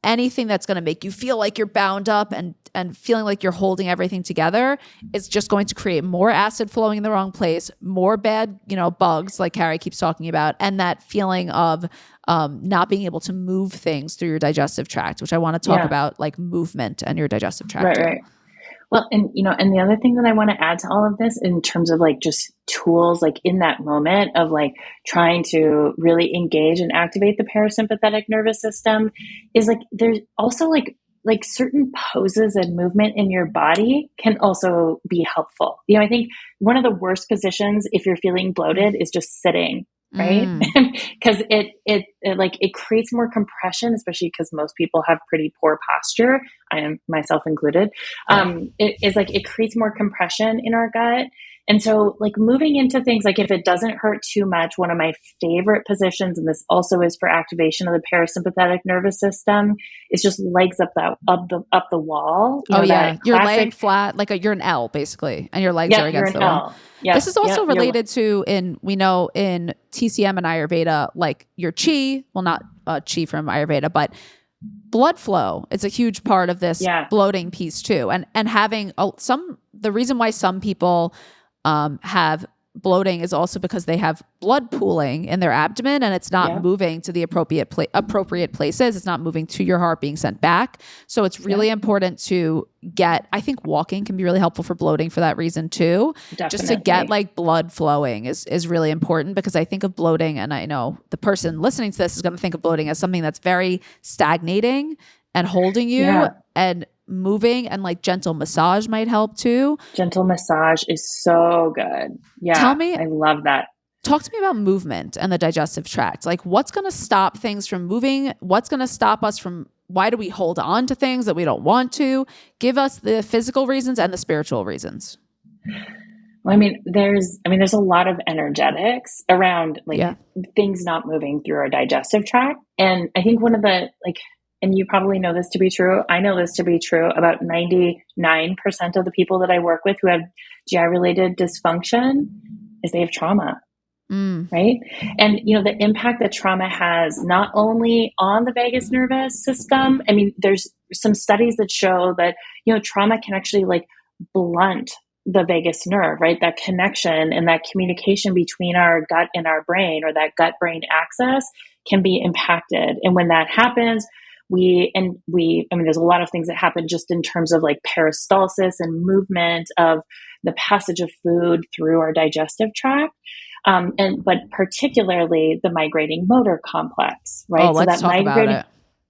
anything that's going to make you feel like you're bound up and feeling like you're holding everything together is just going to create more acid flowing in the wrong place, more bad, bugs like Kari keeps talking about, and that feeling of not being able to move things through your digestive tract, which I want to talk about, like movement and your digestive tract. Right. Well, and the other thing that I want to add to all of this in terms of like just tools, like in that moment of like trying to really engage and activate the parasympathetic nervous system, is like, there's also like certain poses and movement in your body can also be helpful. I think one of the worst positions if you're feeling bloated is just sitting. Right. Because it creates more compression, especially because most people have pretty poor posture. I am myself included. It creates more compression in our gut. And so like moving into things like if it doesn't hurt too much, one of my favorite positions, and this also is for activation of the parasympathetic nervous system, is just legs up the wall. You're laying flat, like you're an L basically, and your legs are against the wall. This is also related to we know in TCM and Ayurveda, like your chi, well, not chi from Ayurveda, but blood flow. It's a huge part of this bloating piece too. And having the reason why some people have bloating is also because they have blood pooling in their abdomen and it's not moving to the appropriate places. It's not moving to your heart, being sent back. So it's really important to I think walking can be really helpful for bloating for that reason too. Definitely. Just to get like blood flowing is really important, because I think of bloating, and I know the person listening to this is going to think of bloating as something that's very stagnating and holding you, and moving and like gentle massage might help too. Gentle massage is so good. Yeah. Tell me, I love that. Talk to me about movement and the digestive tract. Like, what's going to stop things from moving? What's going to stop us from, why do we hold on to things that we don't want to? Give us the physical reasons and the spiritual reasons. Well, there's a lot of energetics around things not moving through our digestive tract. And I think one of the and you probably know this to be true, I know this to be true, about 99% of the people that I work with who have GI-related dysfunction is they have trauma, right? And, the impact that trauma has not only on the vagus nervous system, there's some studies that show that, trauma can actually blunt the vagus nerve, right? That connection and that communication between our gut and our brain, or that gut-brain axis, can be impacted. And when that happens, there's a lot of things that happen just in terms of peristalsis and movement of the passage of food through our digestive tract. But particularly the migrating motor complex, right? Oh, let's talk about it.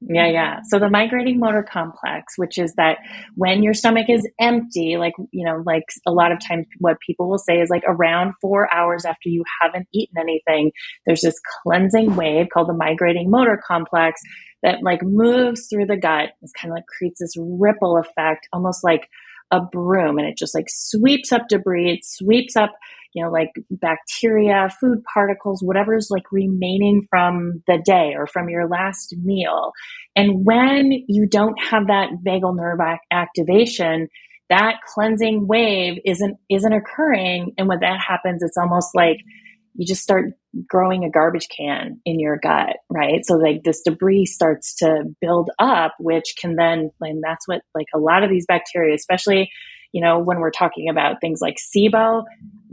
Yeah. So the migrating motor complex, which is that when your stomach is empty, a lot of times what people will say is around 4 hours after you haven't eaten anything, there's this cleansing wave called the migrating motor complex that moves through the gut. It's kind of creates this ripple effect, almost like a broom, and it just sweeps up debris, it sweeps up bacteria, food particles, whatever's remaining from the day or from your last meal. And when you don't have that vagal nerve activation, that cleansing wave isn't occurring. And when that happens, it's almost like you just start growing a garbage can in your gut, right? So this debris starts to build up, which can then, and that's what a lot of these bacteria, especially, when we're talking about things like SIBO,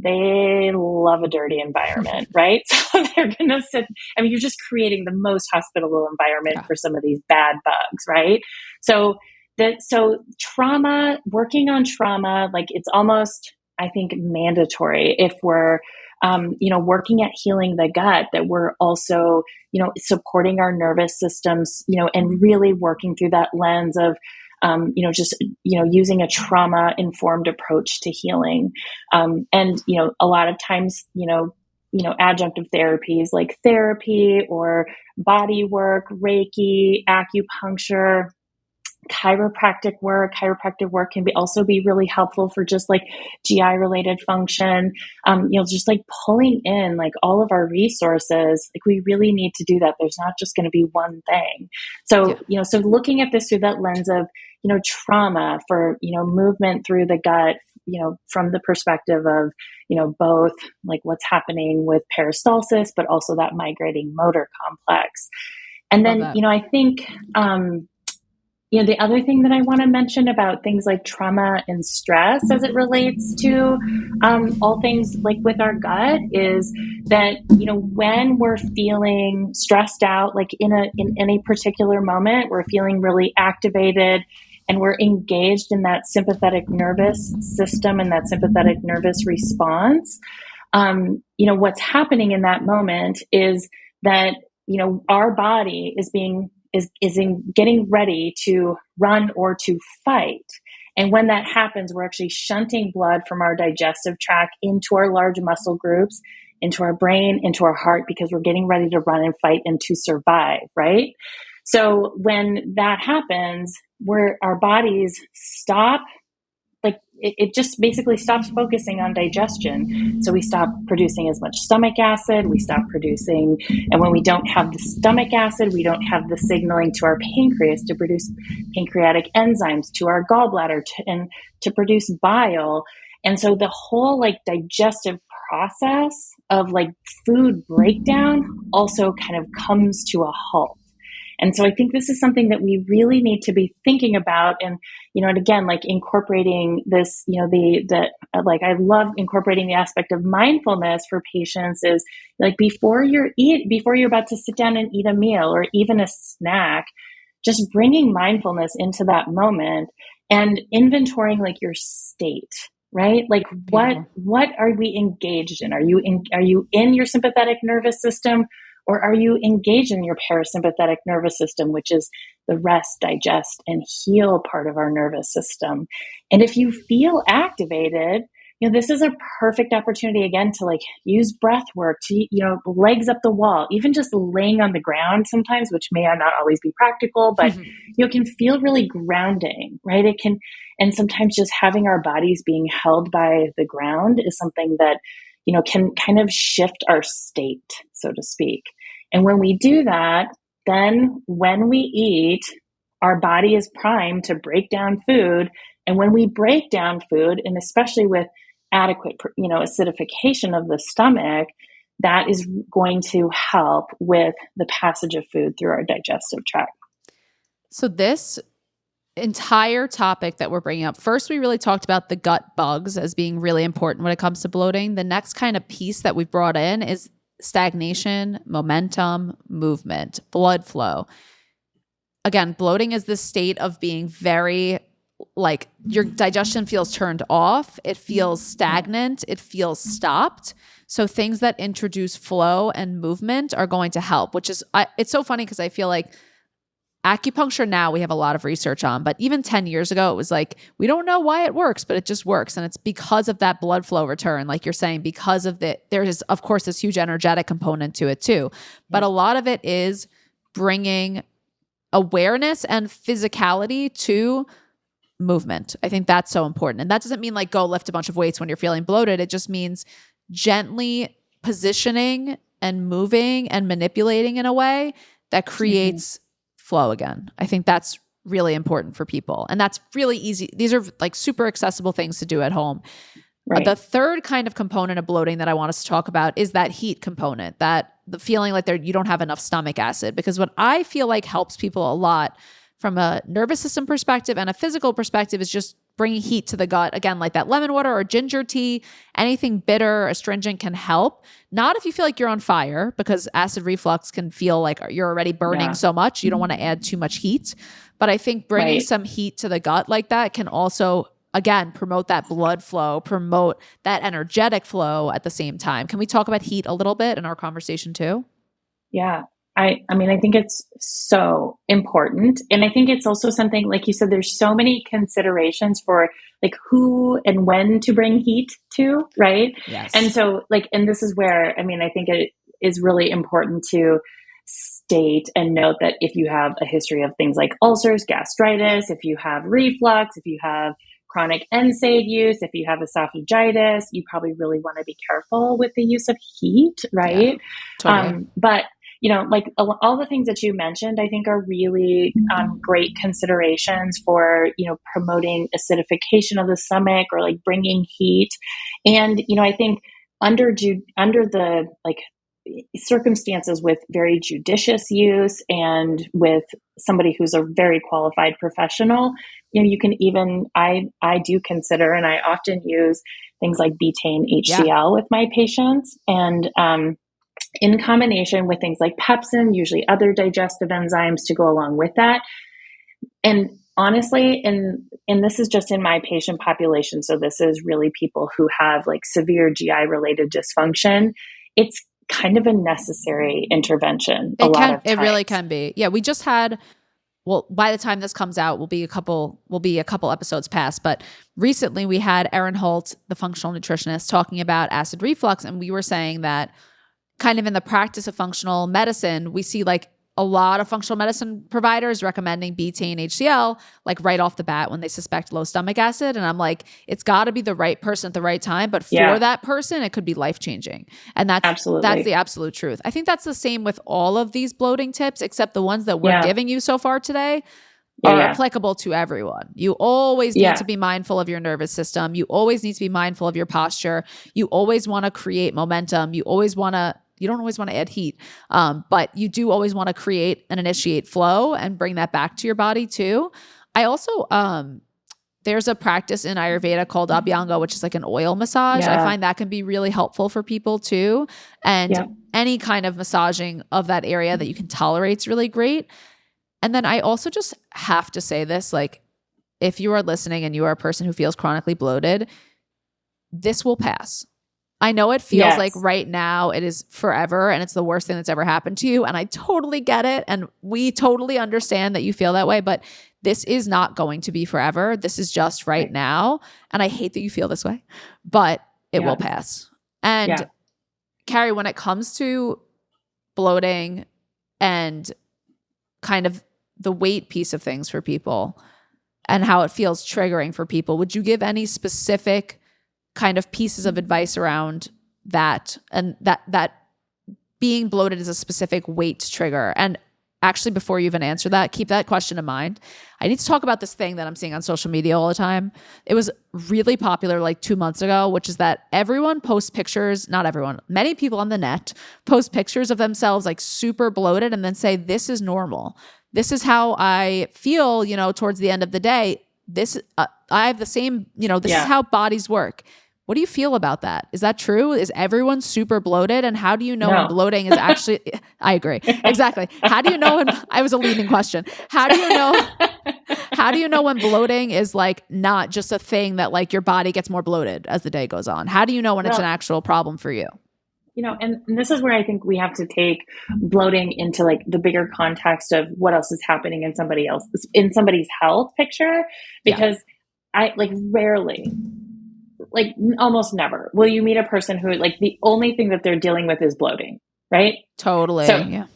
they love a dirty environment, right? So they're going to sit, you're just creating the most hospitable environment for some of these bad bugs, right? So trauma, working on trauma, it's almost, I think, mandatory if we're, working at healing the gut, that we're also, supporting our nervous systems, and really working through that lens of, using a trauma-informed approach to healing. And, a lot of times, adjunctive therapies like therapy or body work, Reiki, acupuncture, chiropractic work can also be really helpful for just GI related function. Just pulling in all of our resources. We really need to do that. There's not just going to be one thing. So, so looking at this through that lens of, trauma for, movement through the gut, from the perspective of, both what's happening with peristalsis, but also that migrating motor complex. And then, I think, the other thing that I want to mention about things like trauma and stress as it relates to all things with our gut is that, when we're feeling stressed out, in any particular moment, we're feeling really activated and we're engaged in that sympathetic nervous system and that sympathetic nervous response. What's happening in that moment is that, our body is getting ready to run or to fight. And when that happens, we're actually shunting blood from our digestive tract into our large muscle groups, into our brain, into our heart, because we're getting ready to run and fight and to survive, right? So when that happens, our bodies stop, it just basically stops focusing on digestion. So we stop producing as much stomach acid, we stop producing, and when we don't have the stomach acid, we don't have the signaling to our pancreas to produce pancreatic enzymes, to our gallbladder to produce bile. And so the whole digestive process of food breakdown also kind of comes to a halt. And so I think this is something that we really need to be thinking about. And, and again, like incorporating this, like I love incorporating the aspect of mindfulness for patients is like before you're about to sit down and eat a meal or even a snack, just bringing mindfulness into that moment and inventorying like your state, right? Like what are we engaged in? Are you in your sympathetic nervous system, or are you engaged in your parasympathetic nervous system, which is the rest, digest, and heal part of our nervous system? And if you feel activated, this is a perfect opportunity again to like use breath work, to, legs up the wall, even just laying on the ground sometimes, which may not always be practical, but can feel really grounding, right? It can, and sometimes just having our bodies being held by the ground is something that, can kind of shift our state, so to speak. And when we do that, then when we eat, our body is primed to break down food. And when we break down food, and especially with adequate, acidification of the stomach, that is going to help with the passage of food through our digestive tract. So this entire topic that we're bringing up, first, we really talked about the gut bugs as being really important when it comes to bloating. The next kind of piece that we've brought in is stagnation, momentum, movement, blood flow. Again, bloating is this state of being very like your digestion feels turned off. It feels stagnant. It feels stopped. So things that introduce flow and movement are going to help, which is, it's so funny because I feel like acupuncture now we have a lot of research on, but even 10 years ago, it was like, we don't know why it works, but it just works. And it's because of that blood flow return, like you're saying, because of there is, of course, this huge energetic component to it too. But a lot of it is bringing awareness and physicality to movement. I think that's so important. And that doesn't mean like go lift a bunch of weights when you're feeling bloated. It just means gently positioning and moving and manipulating in a way that creates flow again. I think that's really important for people. And that's really easy. These are like super accessible things to do at home. Right. The third kind of component of bloating that I want us to talk about is that heat component, that the feeling like you don't have enough stomach acid. Because what I feel like helps people a lot from a nervous system perspective and a physical perspective is just bringing heat to the gut. Again, like that lemon water or ginger tea, anything bitter, astringent can help. Not if you feel like you're on fire, because acid reflux can feel like you're already burning so much. You don't want to add too much heat. But I think bringing some heat to the gut like that can also, again, promote that blood flow, promote that energetic flow at the same time. Can we talk about heat a little bit in our conversation too? Yeah. I mean, I think it's so important. And I think it's also something, like you said, there's so many considerations for like who and when to bring heat to, right? Yes. And so and this is where, I mean, I think it is really important to state and note that if you have a history of things like ulcers, gastritis, if you have reflux, if you have chronic NSAID use, if you have esophagitis, you probably really want to be careful with the use of heat, right? Yeah, totally. But like all the things that you mentioned, I think are really great considerations for, promoting acidification of the stomach or like bringing heat. And, I think under the like circumstances with very judicious use and with somebody who's a very qualified professional, you can even, I do consider, and I often use things like betaine HCl with my patients. And, in combination with things like pepsin, usually other digestive enzymes to go along with that. And honestly, and this is just in my patient population, so this is really people who have like severe GI related dysfunction, it's kind of a necessary intervention. It really can be. Yeah, we just had, well, by the time this comes out, will be a couple episodes past. But recently we had Erin Holt, the functional nutritionist, talking about acid reflux. And we were saying that kind of in the practice of functional medicine, we see like a lot of functional medicine providers recommending betaine HCl like right off the bat when they suspect low stomach acid. And I'm like, it's got to be the right person at the right time. But for that person, it could be life-changing. And that's the absolute truth. I think that's the same with all of these bloating tips, except the ones that we're giving you so far today are applicable to everyone. You always need to be mindful of your nervous system. You always need to be mindful of your posture. You always want to create momentum. You always want to you don't always want to add heat. But you do always want to create and initiate flow and bring that back to your body too. I also, there's a practice in Ayurveda called Abhyanga, which is like an oil massage. I find that can be really helpful for people too. And any kind of massaging of that area that you can tolerate is really great. And then I also just have to say this, like, if you are listening and you are a person who feels chronically bloated, this will pass. I know it feels like right now it is forever and it's the worst thing that's ever happened to you. And I totally get it. And we totally understand that you feel that way, but this is not going to be forever. This is just right now. And I hate that you feel this way, but it will pass. And Kari, when it comes to bloating and kind of the weight piece of things for people and how it feels triggering for people, would you give any specific kind of pieces of advice around that, and that being bloated is a specific weight trigger? And actually, before you even answer that, keep that question in mind. I need to talk about this thing that I'm seeing on social media all the time. It was really popular like 2 months ago, which is that everyone posts pictures, not everyone, many people on the net post pictures of themselves like super bloated and then say, this is normal. This is how I feel, towards the end of the day. I have the same, this is how bodies work. What do you feel about that? Is that true? Is everyone super bloated? And how do you know when bloating is actually, I agree. Exactly. How do you know when, I was a leading question. How do you know when bloating is like not just a thing that like your body gets more bloated as the day goes on? How do you know when it's an actual problem for you? And this is where I think we have to take bloating into like the bigger context of what else is happening in somebody's health picture, because I like rarely, like almost never will you meet a person who like the only thing that they're dealing with is bloating, right? Totally. So,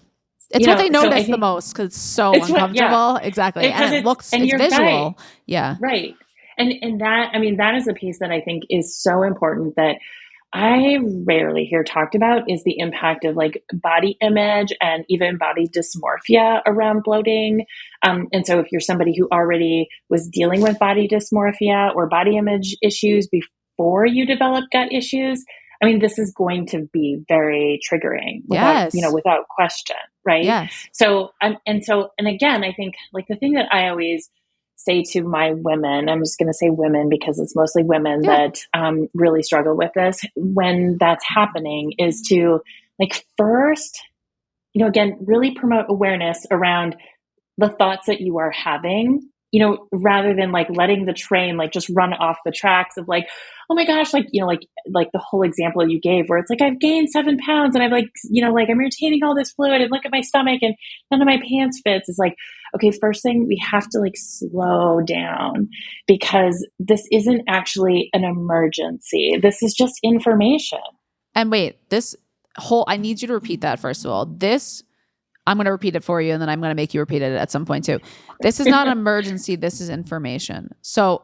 it's what they notice the most because it's so uncomfortable. Exactly. And it's visual. Right. Yeah. Right. And that is a piece that I think is so important that I rarely hear talked about, is the impact of like body image and even body dysmorphia around bloating. And so if you're somebody who already was dealing with body dysmorphia or body image issues before you develop gut issues, this is going to be very triggering without question. Right. Yes. So, and again, I think like the thing that I always say to my women, I'm just going to say women because it's mostly women that really struggle with this when that's happening, is to like first, again, really promote awareness around the thoughts that you are having, rather than like letting the train like just run off the tracks of like, oh my gosh, like, like the whole example you gave where it's like, I've gained 7 pounds and I've like, like I'm retaining all this fluid and look at my stomach and none of my pants fits. It's like, okay, first thing, we have to like slow down because this isn't actually an emergency. This is just information. And wait, I need you to repeat that first of all. I'm going to repeat it for you and then I'm going to make you repeat it at some point too. This is not an emergency. This is information. So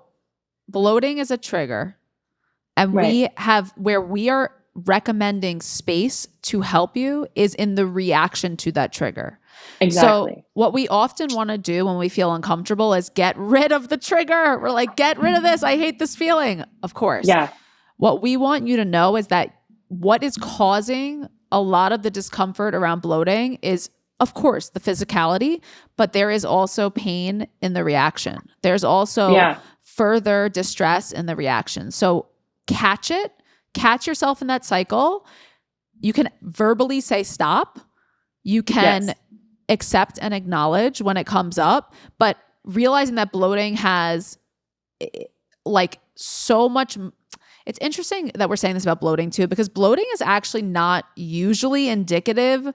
bloating is a trigger, and where we are recommending space to help you is in the reaction to that trigger. Exactly. So what we often want to do when we feel uncomfortable is get rid of the trigger. We're like, get rid of this. I hate this feeling. Of course. Yeah. What we want you to know is that what is causing a lot of the discomfort around bloating is, of course, the physicality, but there is also pain in the reaction. There's also further distress in the reaction. So catch yourself in that cycle. You can verbally say stop. You can accept and acknowledge when it comes up, but realizing that bloating has like so much. It's interesting that we're saying this about bloating too, because bloating is actually not usually indicative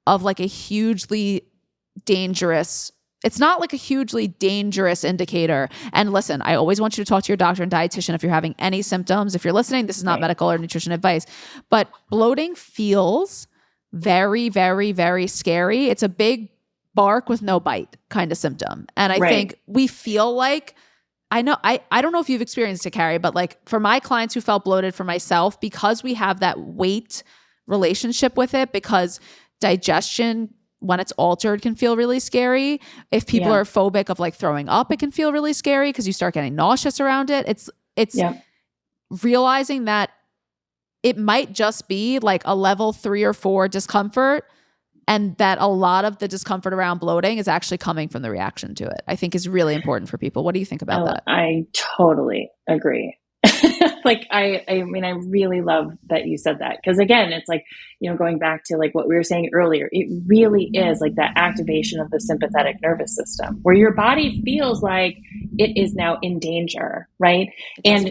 of like a hugely dangerous, it's not like a hugely dangerous indicator. And listen, I always want you to talk to your doctor and dietitian if you're having any symptoms. If you're listening, this is not medical or nutrition advice, but bloating feels very, very, very scary. It's a big bark with no bite kind of symptom. And I think we feel like, I don't know if you've experienced it, Kari, but like for my clients who felt bloated, for myself, because we have that weight relationship with it, because digestion, when it's altered, can feel really scary. If people are phobic of like throwing up, it can feel really scary because you start getting nauseous around it. It's realizing that it might just be like a level 3 or 4 discomfort, and that a lot of the discomfort around bloating is actually coming from the reaction to it, I think is really important for people. What do you think about that? I totally agree. Like, I mean, I really love that you said that, because again, it's like, going back to like what we were saying earlier, it really is like that activation of the sympathetic nervous system where your body feels like it is now in danger, right? And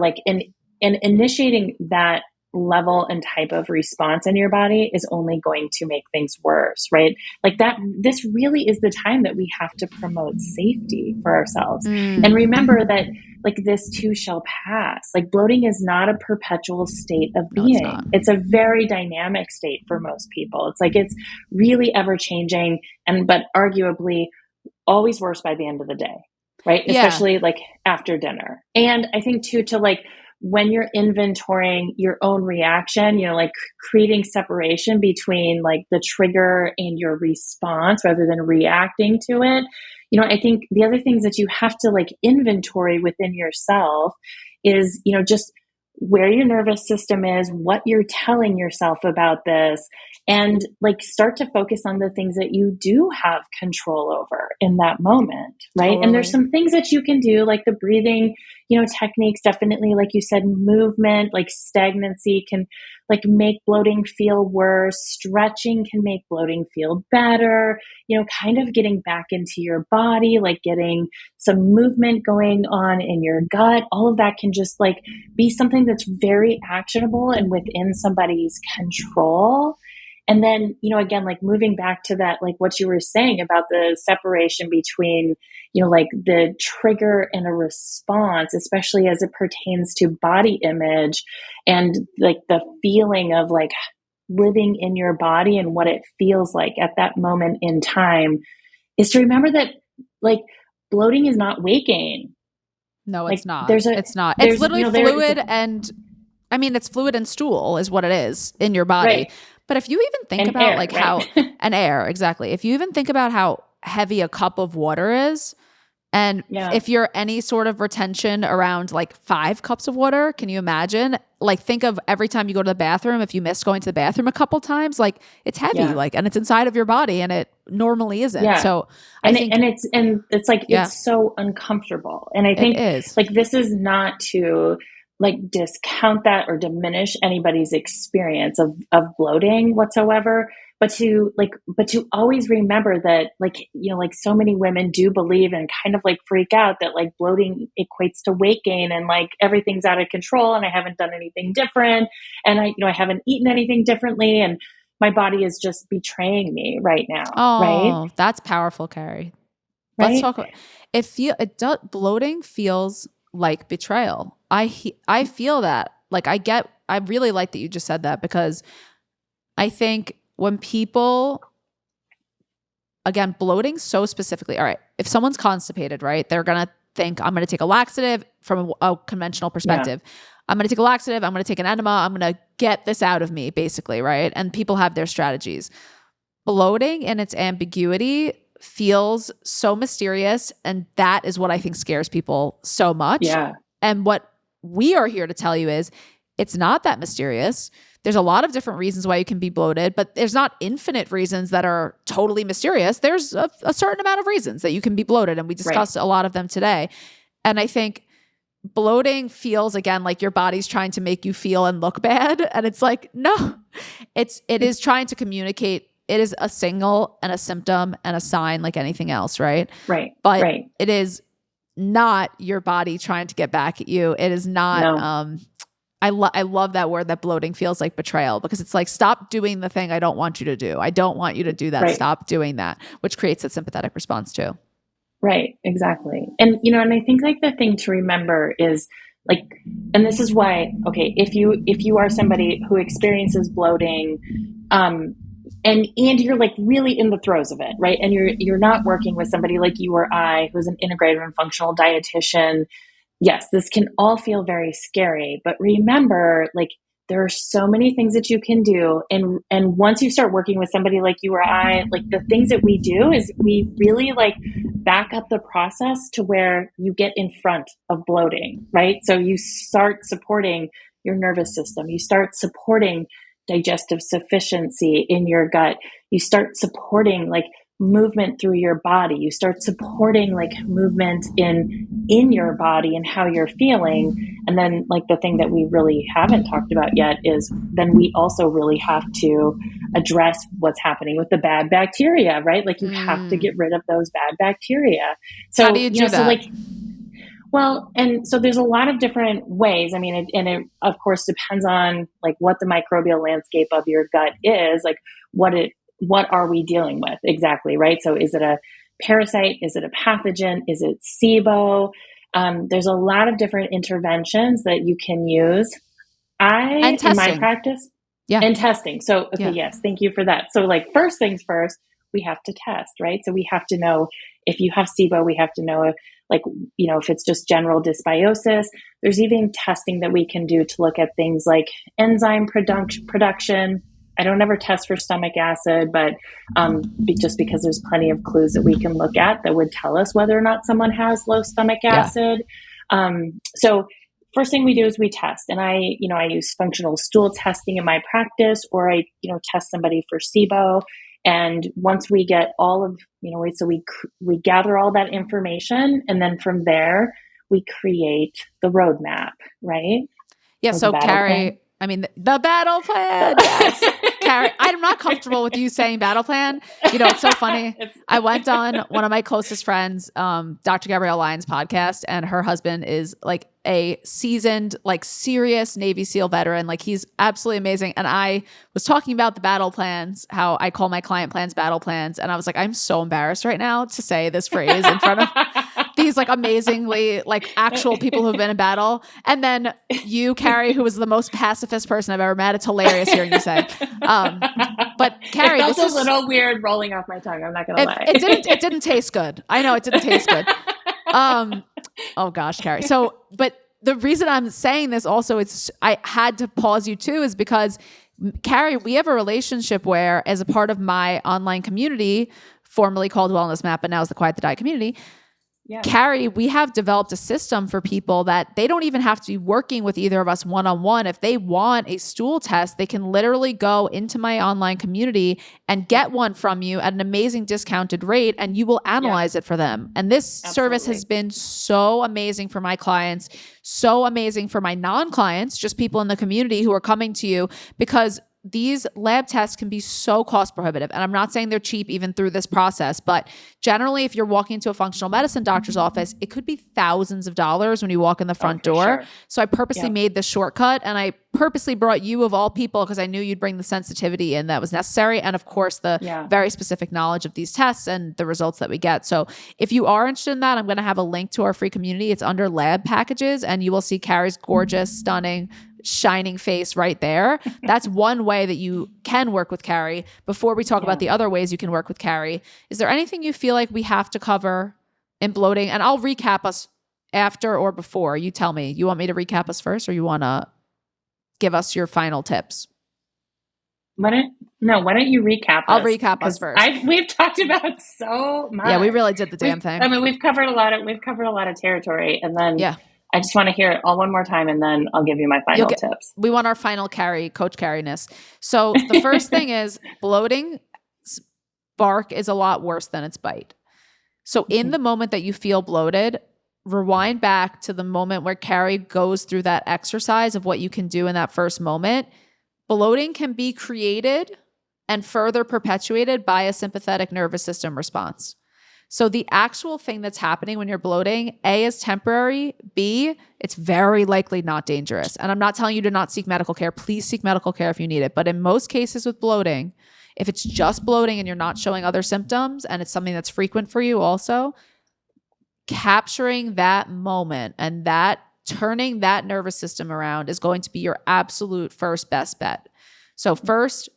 like, and initiating that level and type of response in your body is only going to make things worse, right? Like that, this really is the time that we have to promote safety for ourselves. And remember that like this too shall pass. Like bloating is not a perpetual state of being. No, it's a very dynamic state for most people. It's like, it's really ever changing, but arguably always worse by the end of the day, right? Yeah. Especially like after dinner. And I think too, to like, when you're inventorying your own reaction, like creating separation between like the trigger and your response rather than reacting to it. I think the other things that you have to like inventory within yourself is, just where your nervous system is, what you're telling yourself about this, and like start to focus on the things that you do have control over in that moment, right? Totally. And there's some things that you can do, like the breathing, techniques, definitely, like you said, movement, like stagnancy can like make bloating feel worse. Stretching can make bloating feel better, kind of getting back into your body, like getting some movement going on in your gut. All of that can just like be something that's very actionable and within somebody's control. And then, again, like moving back to that, like what you were saying about the separation between, like the trigger and a response, especially as it pertains to body image and like the feeling of like living in your body and what it feels like at that moment in time, is to remember that like bloating is not weight gain. No, like, it's not. It's not. It's literally fluid, and I mean, it's fluid and stool is what it is in your body. Right. But if you even think about air, like right? how an air, exactly. If you even think about how heavy a cup of water is, and if you're any sort of retention around like 5 cups of water, can you imagine? Like think of every time you go to the bathroom, if you miss going to the bathroom a couple times, like it's heavy, like, and it's inside of your body and it normally isn't. Yeah. So it's like, it's so uncomfortable. And I think like, this is not to like discount that or diminish anybody's experience of bloating whatsoever, but to always remember that like, like so many women do believe and kind of like freak out that like bloating equates to weight gain and like everything's out of control and I haven't done anything different and I haven't eaten anything differently and my body is just betraying me right now. Oh, that's powerful, Kari. Right? Let's talk about bloating feels like betrayal. I feel that. Like I really like that you just said that, because I think when people, again, bloating so specifically, all right, if someone's constipated, right, they're going to think, I'm going to take a laxative from a conventional perspective. Yeah. I'm going to take a laxative. I'm going to take an enema. I'm going to get this out of me, basically, right? And people have their strategies. Bloating in its ambiguity feels so mysterious, and that is what I think scares people so much. Yeah. And what we are here to tell you is it's not that mysterious. There's a lot of different reasons why you can be bloated, but there's not infinite reasons that are totally mysterious. There's a certain amount of reasons that you can be bloated, and we discussed a lot of them today. And I think bloating feels, again, like your body's trying to make you feel and look bad. And it's like, no, it is trying to communicate. It is a signal and a symptom and a sign like anything else, right? Right. But it is not your body trying to get back at you. It is not, I love that word, that bloating feels like betrayal, because it's like, stop doing the thing I don't want you to do. I don't want you to do that. Right. Stop doing that, which creates a sympathetic response too. Right. Exactly. And, and I think like the thing to remember is like, and this is why, okay, if you are somebody who experiences bloating, and you're like really in the throes of it, right? And you're not working with somebody like you or I, who's an integrative and functional dietitian. Yes, this can all feel very scary, but remember, like, there are so many things that you can do. And once you start working with somebody like you or I, like the things that we do is we really like back up the process to where you get in front of bloating, right? So you start supporting your nervous system. You start supporting digestive sufficiency in your gut. You start supporting like movement through your body. You start supporting like movement in your body and how you're feeling. And then like the thing that we really haven't talked about yet is then we also really have to address what's happening with the bad bacteria, right? Like you have to get rid of those bad bacteria. So how do you do that? So like, well, and so there's a lot of different ways. I mean, it of course depends on like what the microbial landscape of your gut is, like what are we dealing with exactly, right? So is it a parasite? Is it a pathogen? Is it SIBO? There's a lot of different interventions that you can use. In my practice, and testing. So, okay, yes, thank you for that. So like first things first, we have to test, right? So we have to know if you have SIBO, we have to know if if it's just general dysbiosis. There's even testing that we can do to look at things like enzyme production. I don't ever test for stomach acid, but just because there's plenty of clues that we can look at that would tell us whether or not someone has low stomach acid. So first thing we do is we test, and I use functional stool testing in my practice, or I test somebody for SIBO. And once we get all of, so we gather all that information, and then from there we create the roadmap, right? Yeah. So Kari, I mean, the battle plan. Yes. Kari, I'm not comfortable with you saying battle plan. It's so funny. I went on one of my closest friends, Dr. Gabrielle Lyons' podcast, and her husband is like a seasoned, like serious Navy SEAL veteran. Like he's absolutely amazing. And I was talking about the battle plans, how I call my client plans battle plans. And I was like, I'm so embarrassed right now to say this phrase in front of these like amazingly like actual people who've been in battle. And then you, Kari, who was the most pacifist person I've ever met. It's hilarious hearing you say. But Kari, it felt a little weird rolling off my tongue. I'm not going to lie. It didn't taste good. I know it didn't taste good. Oh gosh, Kari. So, but the reason I'm saying this also, I had to pause you too, is because Kari, we have a relationship where, as a part of my online community, formerly called Wellness Map, but now is the Quiet the Diet community, Kari, we have developed a system for people that they don't even have to be working with either of us one-on-one. If they want a stool test, they can literally go into my online community and get one from you at an amazing discounted rate, and you will analyze it for them. And this service has been so amazing for my clients, so amazing for my non-clients, just people in the community who are coming to you, because these lab tests can be so cost prohibitive. And I'm not saying they're cheap even through this process, but generally if you're walking into a functional medicine doctor's office, it could be thousands of dollars when you walk in the front door. Sure. So I purposely made this shortcut, and I purposely brought you of all people because I knew you'd bring the sensitivity in that was necessary. And of course the very specific knowledge of these tests and the results that we get. So if you are interested in that, I'm going to have a link to our free community. It's under lab packages, and you will see Kari's gorgeous, stunning, shining face right there. That's one way that you can work with Kari. Before we talk about the other ways you can work with Kari, is there anything you feel like we have to cover in bloating? And I'll recap us after or before. You tell me. You want me to recap us first, or you want to give us your final tips? Why don't you recap us? I'll recap us first. We've talked about so much. Yeah, we really did the damn thing. I mean, we've covered a lot of territory, and then I just want to hear it all one more time, and then I'll give you my final tips. We want our final Coach Kari-ness. So the first thing is bloating bark is a lot worse than its bite. So in the moment that you feel bloated, rewind back to the moment where Kari goes through that exercise of what you can do in that first moment. Bloating can be created and further perpetuated by a sympathetic nervous system response. So the actual thing that's happening when you're bloating, A, is temporary. B, it's very likely not dangerous. And I'm not telling you to not seek medical care. Please seek medical care if you need it. But in most cases with bloating, if it's just bloating and you're not showing other symptoms, and it's something that's frequent for you also, capturing that moment and that turning that nervous system around is going to be your absolute first best bet. So first,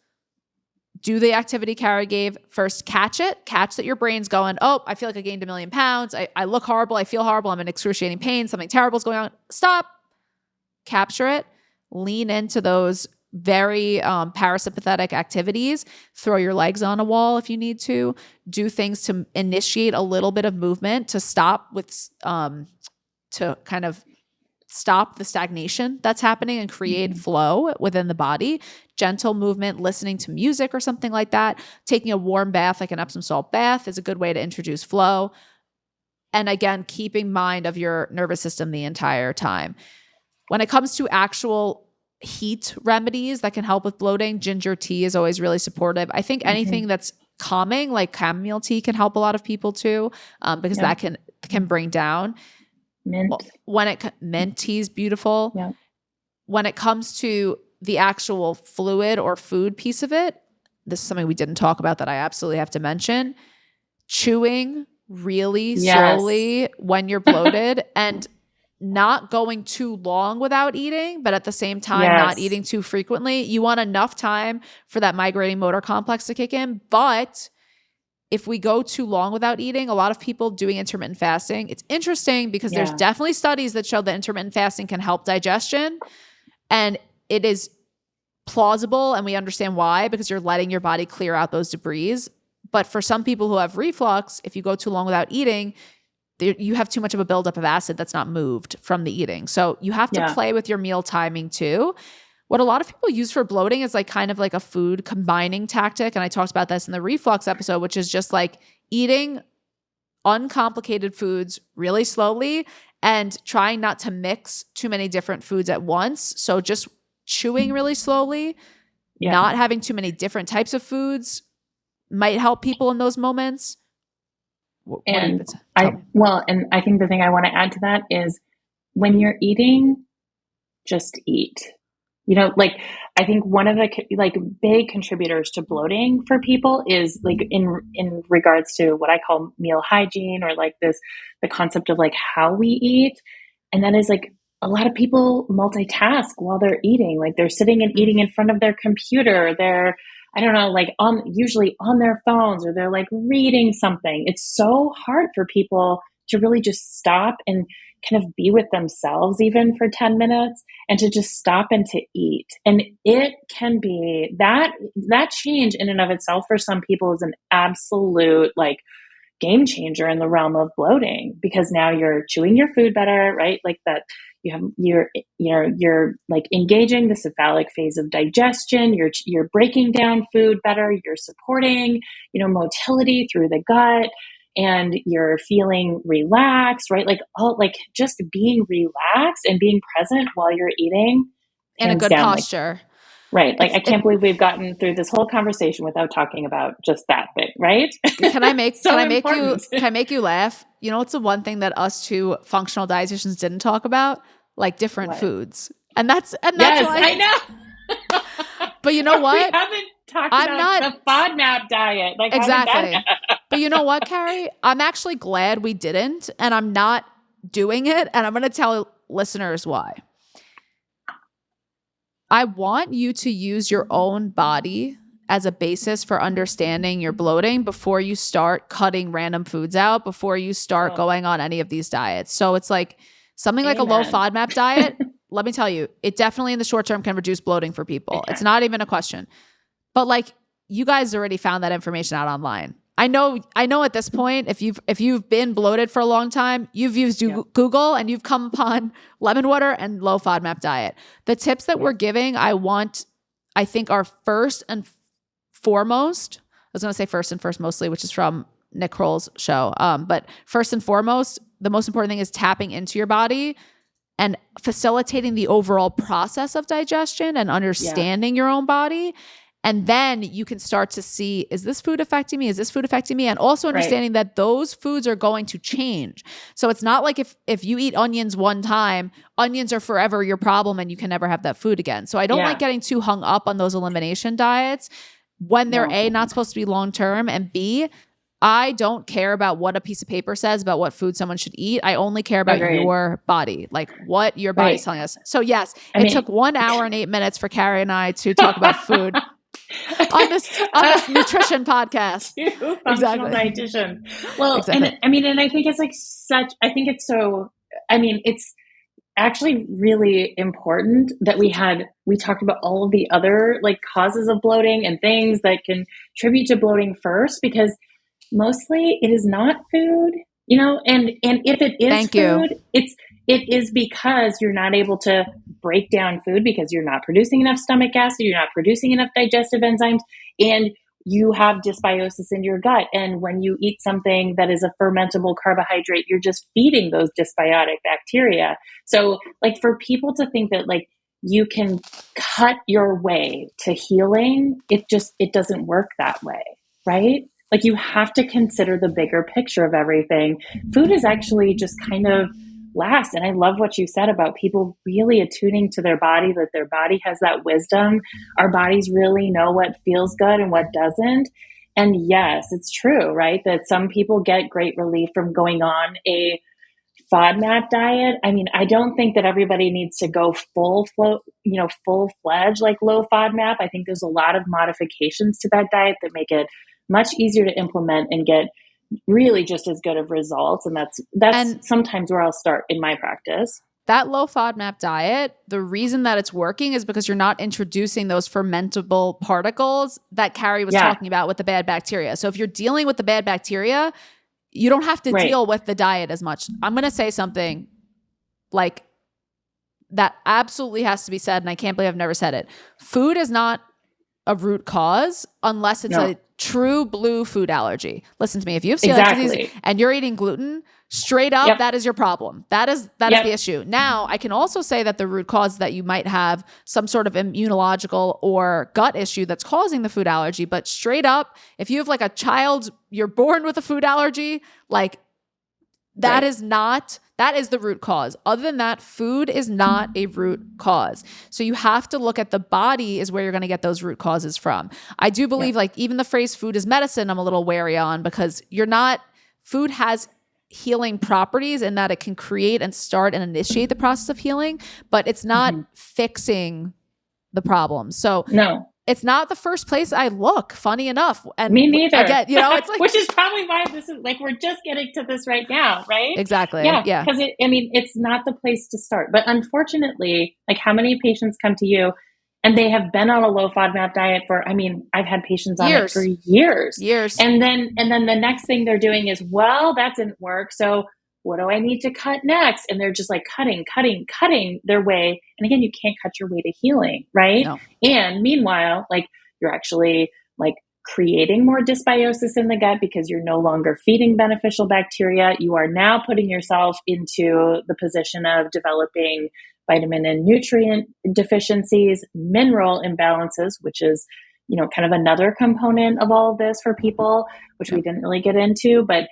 do the activity Kari gave. First, catch that your brain's going, oh, I feel like I gained 1 million pounds. I look horrible. I feel horrible. I'm in excruciating pain. Something terrible is going on. Stop. Capture it. lean into those very parasympathetic activities. Throw your legs on a wall if you need to. Do things to initiate a little bit of movement to stop with to kind of stop the stagnation that's happening and create flow within the body. Gentle movement, listening to music or something like that. Taking a warm bath, like an Epsom salt bath, is a good way to introduce flow. And again, keeping mind of your nervous system the entire time. When it comes to actual heat remedies that can help with bloating, ginger tea is always really supportive. I think anything that's calming, like chamomile tea, can help a lot of people too, because that can bring down. Mint tea is beautiful. Yeah. When it comes to the actual fluid or food piece of it, this is something we didn't talk about that I absolutely have to mention. Chewing really slowly when you're bloated and not going too long without eating, but at the same time, not eating too frequently. You want enough time for that migrating motor complex to kick in. But if we go too long without eating, a lot of people doing intermittent fasting, it's interesting because there's definitely studies that show that intermittent fasting can help digestion, and it is plausible, and we understand why, because you're letting your body clear out those debris. But for some people who have reflux, if you go too long without eating, you have too much of a buildup of acid that's not moved from the eating. So you have to play with your meal timing too. What a lot of people use for bloating is like kind of like a food combining tactic. And I talked about this in the reflux episode, which is just like eating uncomplicated foods really slowly and trying not to mix too many different foods at once. So just chewing really slowly, not having too many different types of foods might help people in those moments. And I think the thing I want to add to that is when you're eating, just eat. You know, like I think one of the like big contributors to bloating for people is like in regards to what I call meal hygiene, or like the concept of like how we eat. And that is like a lot of people multitask while they're eating. Like they're sitting and eating in front of their computer. They're, I don't know, like usually on their phones, or they're like reading something. It's so hard for people to really just stop and kind of be with themselves even for 10 minutes and to just stop and to eat. And it can be that change in and of itself for some people is an absolute like game changer in the realm of bloating, because now you're chewing your food better, right? Like that you're like engaging the cephalic phase of digestion. You're breaking down food better. You're supporting, motility through the gut, and you're feeling relaxed, right? Like just being relaxed and being present while you're eating. In a good posture. Right. Like I can't believe we've gotten through this whole conversation without talking about just that bit, right? Can I make you laugh? You know, what's the one thing that us two functional dietitians didn't talk about? Like different foods. And that's why I know. But you know what? We haven't talked about the FODMAP diet. Like exactly. But you know what, Kari? I'm actually glad we didn't, and I'm not doing it, and I'm going to tell listeners why. I want you to use your own body as a basis for understanding your bloating before you start cutting random foods out, before you start going on any of these diets. So it's like something like a low FODMAP diet. Let me tell you, it definitely in the short term can reduce bloating for people. It's not even a question. But like you guys already found that information out online. I know at this point, if you've been bloated for a long time, you've used Google and you've come upon lemon water and low FODMAP diet. The tips that we're giving, I think are first and foremost. I was going to say first and first mostly, which is from Nick Kroll's show. But first and foremost, the most important thing is tapping into your body and facilitating the overall process of digestion and understanding your own body. And then you can start to see, is this food affecting me? Is this food affecting me? And also understanding that those foods are going to change. So it's not like if you eat onions one time, onions are forever your problem and you can never have that food again. So I don't like getting too hung up on those elimination diets when they're A, not supposed to be long-term, and B, I don't care about what a piece of paper says about what food someone should eat. I only care about your body, like what your body's telling us. So yes, it took 1 hour and 8 minutes for Kari and I to talk about food. on this nutrition podcast. Functional dietitian. Well, and I think it's like I think it's so, actually really important that we talked about all of the other like causes of bloating and things that contribute to bloating first, because mostly it is not food, and if it is food, it is because you're not able to break down food because you're not producing enough stomach acid, you're not producing enough digestive enzymes, and you have dysbiosis in your gut. And when you eat something that is a fermentable carbohydrate, you're just feeding those dysbiotic bacteria. So like for people to think that like you can cut your way to healing, it doesn't work that way, right? Like you have to consider the bigger picture of everything. Food is actually just kind of last. And I love what you said about people really attuning to their body, that their body has that wisdom. Our bodies really know what feels good and what doesn't. And yes, it's true, right? That some people get great relief from going on a FODMAP diet. I mean, I don't think that everybody needs to go full-fledged like low FODMAP. I think there's a lot of modifications to that diet that make it much easier to implement and get really just as good of results. And that's sometimes where I'll start in my practice. That low FODMAP diet, the reason that it's working is because you're not introducing those fermentable particles that Kari was talking about with the bad bacteria. So if you're dealing with the bad bacteria, you don't have to deal with the diet as much. I'm going to say something like that absolutely has to be said, and I can't believe I've never said it. Food is not a root cause unless it's a true blue food allergy. Listen to me. If you have celiac disease and you're eating gluten, straight up, that is your problem. That is the issue. Now, I can also say that the root cause that you might have some sort of immunological or gut issue that's causing the food allergy. But straight up, if you have like a child, you're born with a food allergy, like that is the root cause. Other than that, food is not a root cause. So you have to look at the body is where you're going to get those root causes from. I do believe like even the phrase food is medicine, I'm a little wary on, because food has healing properties in that it can create and start and initiate the process of healing, but it's not fixing the problem. So it's not the first place I look, funny enough. And me neither. Again, it's like, which is probably why this is like, we're just getting to this right now, right? Exactly. Yeah. Because it's not the place to start. But unfortunately, like how many patients come to you and they have been on a low FODMAP diet I've had patients on it for years. And then the next thing they're doing is, well, that didn't work. So what do I need to cut next? And they're just like cutting their way. And again, you can't cut your way to healing, right? No. And meanwhile, like you're actually like creating more dysbiosis in the gut because you're no longer feeding beneficial bacteria. You are now putting yourself into the position of developing vitamin and nutrient deficiencies, mineral imbalances, which is kind of another component of all of this for people, which we didn't really get into, but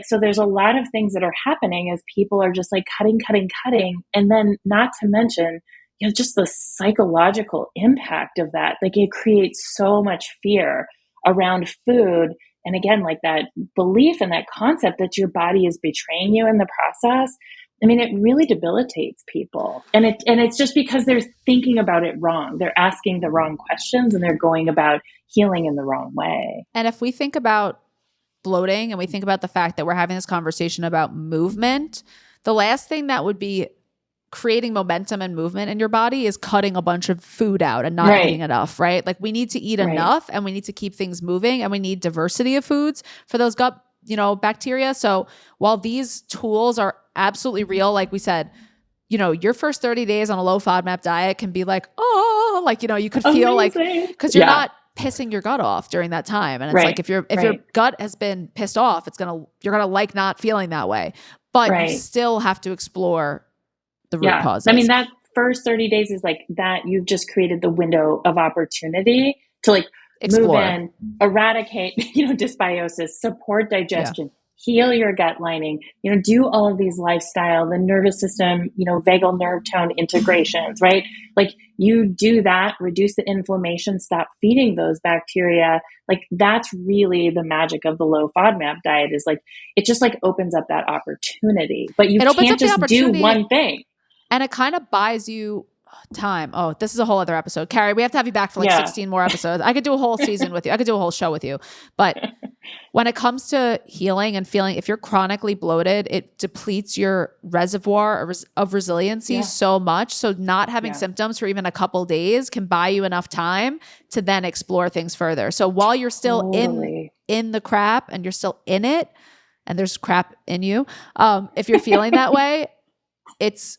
so there's a lot of things that are happening as people are just like cutting. And then not to mention, just the psychological impact of that. Like it creates so much fear around food. And again, like that belief and that concept that your body is betraying you in the process. I mean, it really debilitates people. And it's just because they're thinking about it wrong. They're asking the wrong questions and they're going about healing in the wrong way. And if we think about bloating and we think about the fact that we're having this conversation about movement, the last thing that would be creating momentum and movement in your body is cutting a bunch of food out and not eating enough, right? Like we need to eat enough and we need to keep things moving and we need diversity of foods for those gut, bacteria. So while these tools are absolutely real, like we said, your first 30 days on a low FODMAP diet can be like, you could feel like, because you're not pissing your gut off during that time. And it's like, if your gut has been pissed off, you're going to like not feeling that way, but you still have to explore the root causes. I mean, that first 30 days is like that. You've just created the window of opportunity to like explore. Move in, eradicate, dysbiosis, support digestion, heal your gut lining, do all of these lifestyle, the nervous system, vagal nerve tone integrations, right? Like you do that, reduce the inflammation, stop feeding those bacteria. Like that's really the magic of the low FODMAP diet is like, it just like opens up that opportunity, but you can't just do one thing. And it kind of buys you time. Oh, this is a whole other episode. Kari, we have to have you back for 16 more episodes. I could do a whole season with you. I could do a whole show with you. But when it comes to healing and feeling, if you're chronically bloated, it depletes your reservoir of resiliency so much. So not having symptoms for even a couple days can buy you enough time to then explore things further. So while you're still in the crap and you're still in it, and there's crap in you, if you're feeling that way, it's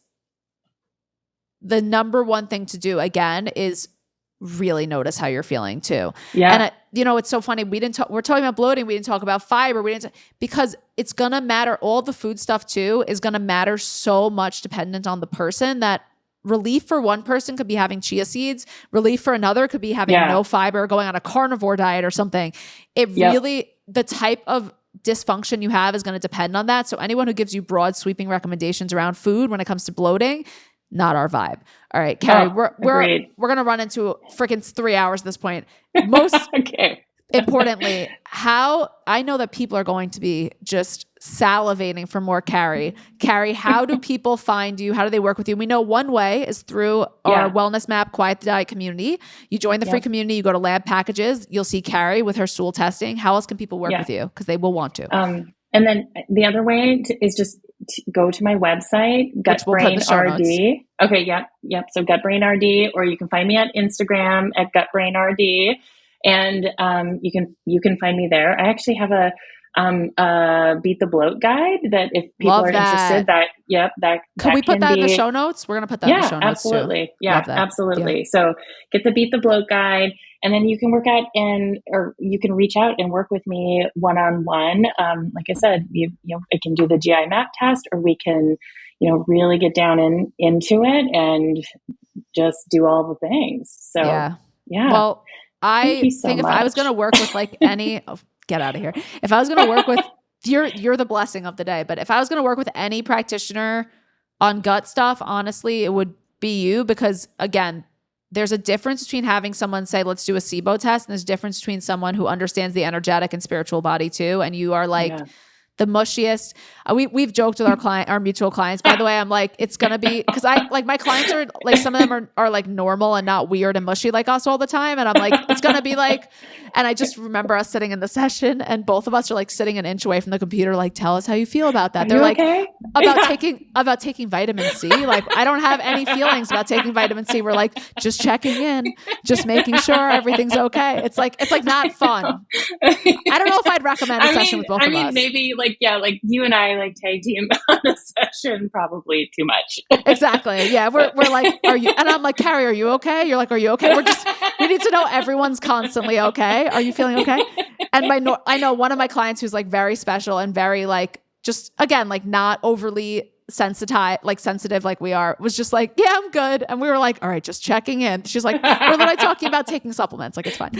the number one thing to do again is really notice how you're feeling too. Yeah. And it's so funny. We're talking about bloating. We didn't talk about fiber. Because it's going to matter. All the food stuff too is going to matter so much dependent on the person, that relief for one person could be having chia seeds. Relief for another could be having no fiber, going on a carnivore diet or something. It really, the type of dysfunction you have is going to depend on that. So anyone who gives you broad sweeping recommendations around food when it comes to bloating, not our vibe. All right, Kari, we're going to run into freaking 3 hours at this point. Most importantly, I know that people are going to be just salivating for more Kari. Kari, how do people find you? How do they work with you? We know one way is through our Wellness Map Quiet the Diet community. You join the free community, you go to Lab Packages, you'll see Kari with her stool testing. How else can people work with you? Because they will want to. And then the other way is just go to my website, GutBrainRD. Okay, yep. So GutBrainRD, or you can find me at Instagram at GutBrainRD, and you can find me there. I actually have a Beat the Bloat guide that if people interested, can we put that in the show notes? We're gonna put that in the show notes absolutely. Too. Yeah, absolutely. Yeah. So get the Beat the Bloat guide, and then you can you can reach out and work with me one-on-one. Like I said, I can do the GI map test, or we can, really get down into it and just do all the things. So yeah. Well, I think if I was going to work with get out of here. If I was going to work with, you're the blessing of the day, but if I was going to work with any practitioner on gut stuff, honestly, it would be you, because again, there's a difference between having someone say, let's do a SIBO test, and there's a difference between someone who understands the energetic and spiritual body too. And you are the mushiest. We've joked with our mutual clients, by the way. I'm like, it's going to be, because my clients are like, some of them are like normal and not weird and mushy like us all the time. And I'm like, it's going to be like, and I just remember us sitting in the session and both of us are like sitting an inch away from the computer, like, tell us how you feel about that. They're like, okay? about taking vitamin C. Like, I don't have any feelings about taking vitamin C. We're like, just checking in, just making sure everything's okay. It's like not fun. I don't know if I'd recommend a session with both of us. Maybe like you and I tag team on a session, probably too much. Exactly. Yeah. We're like, are you, and I'm like, Kari, are you okay? You're like, are you okay? We need to know everyone's constantly okay. Are you feeling okay? And I know one of my clients who's like very special and very just again, not overly sensitive like we are, was just like, yeah, I'm good. And we were like, all right, just checking in. She's like, we're literally talking about taking supplements. Like, it's fine.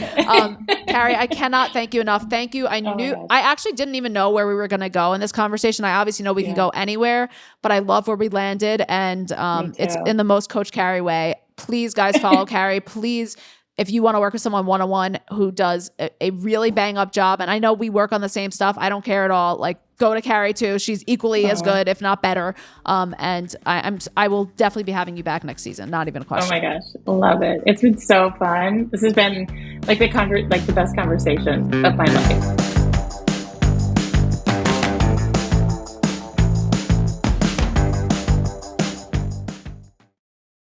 Kari, I cannot thank you enough. Thank you. I actually didn't even know where we were going to go in this conversation. I obviously know we can go anywhere, but I love where we landed. And it's in the most Coach Kari way. Please, guys, follow Kari. Please, if you want to work with someone one-on-one who does a really bang up job, and I know we work on the same stuff, I don't care at all. Go to Kari too. She's equally as good, if not better. And I will definitely be having you back next season. Not even a question. Oh my gosh, love it! It's been so fun. This has been the best conversation of my life.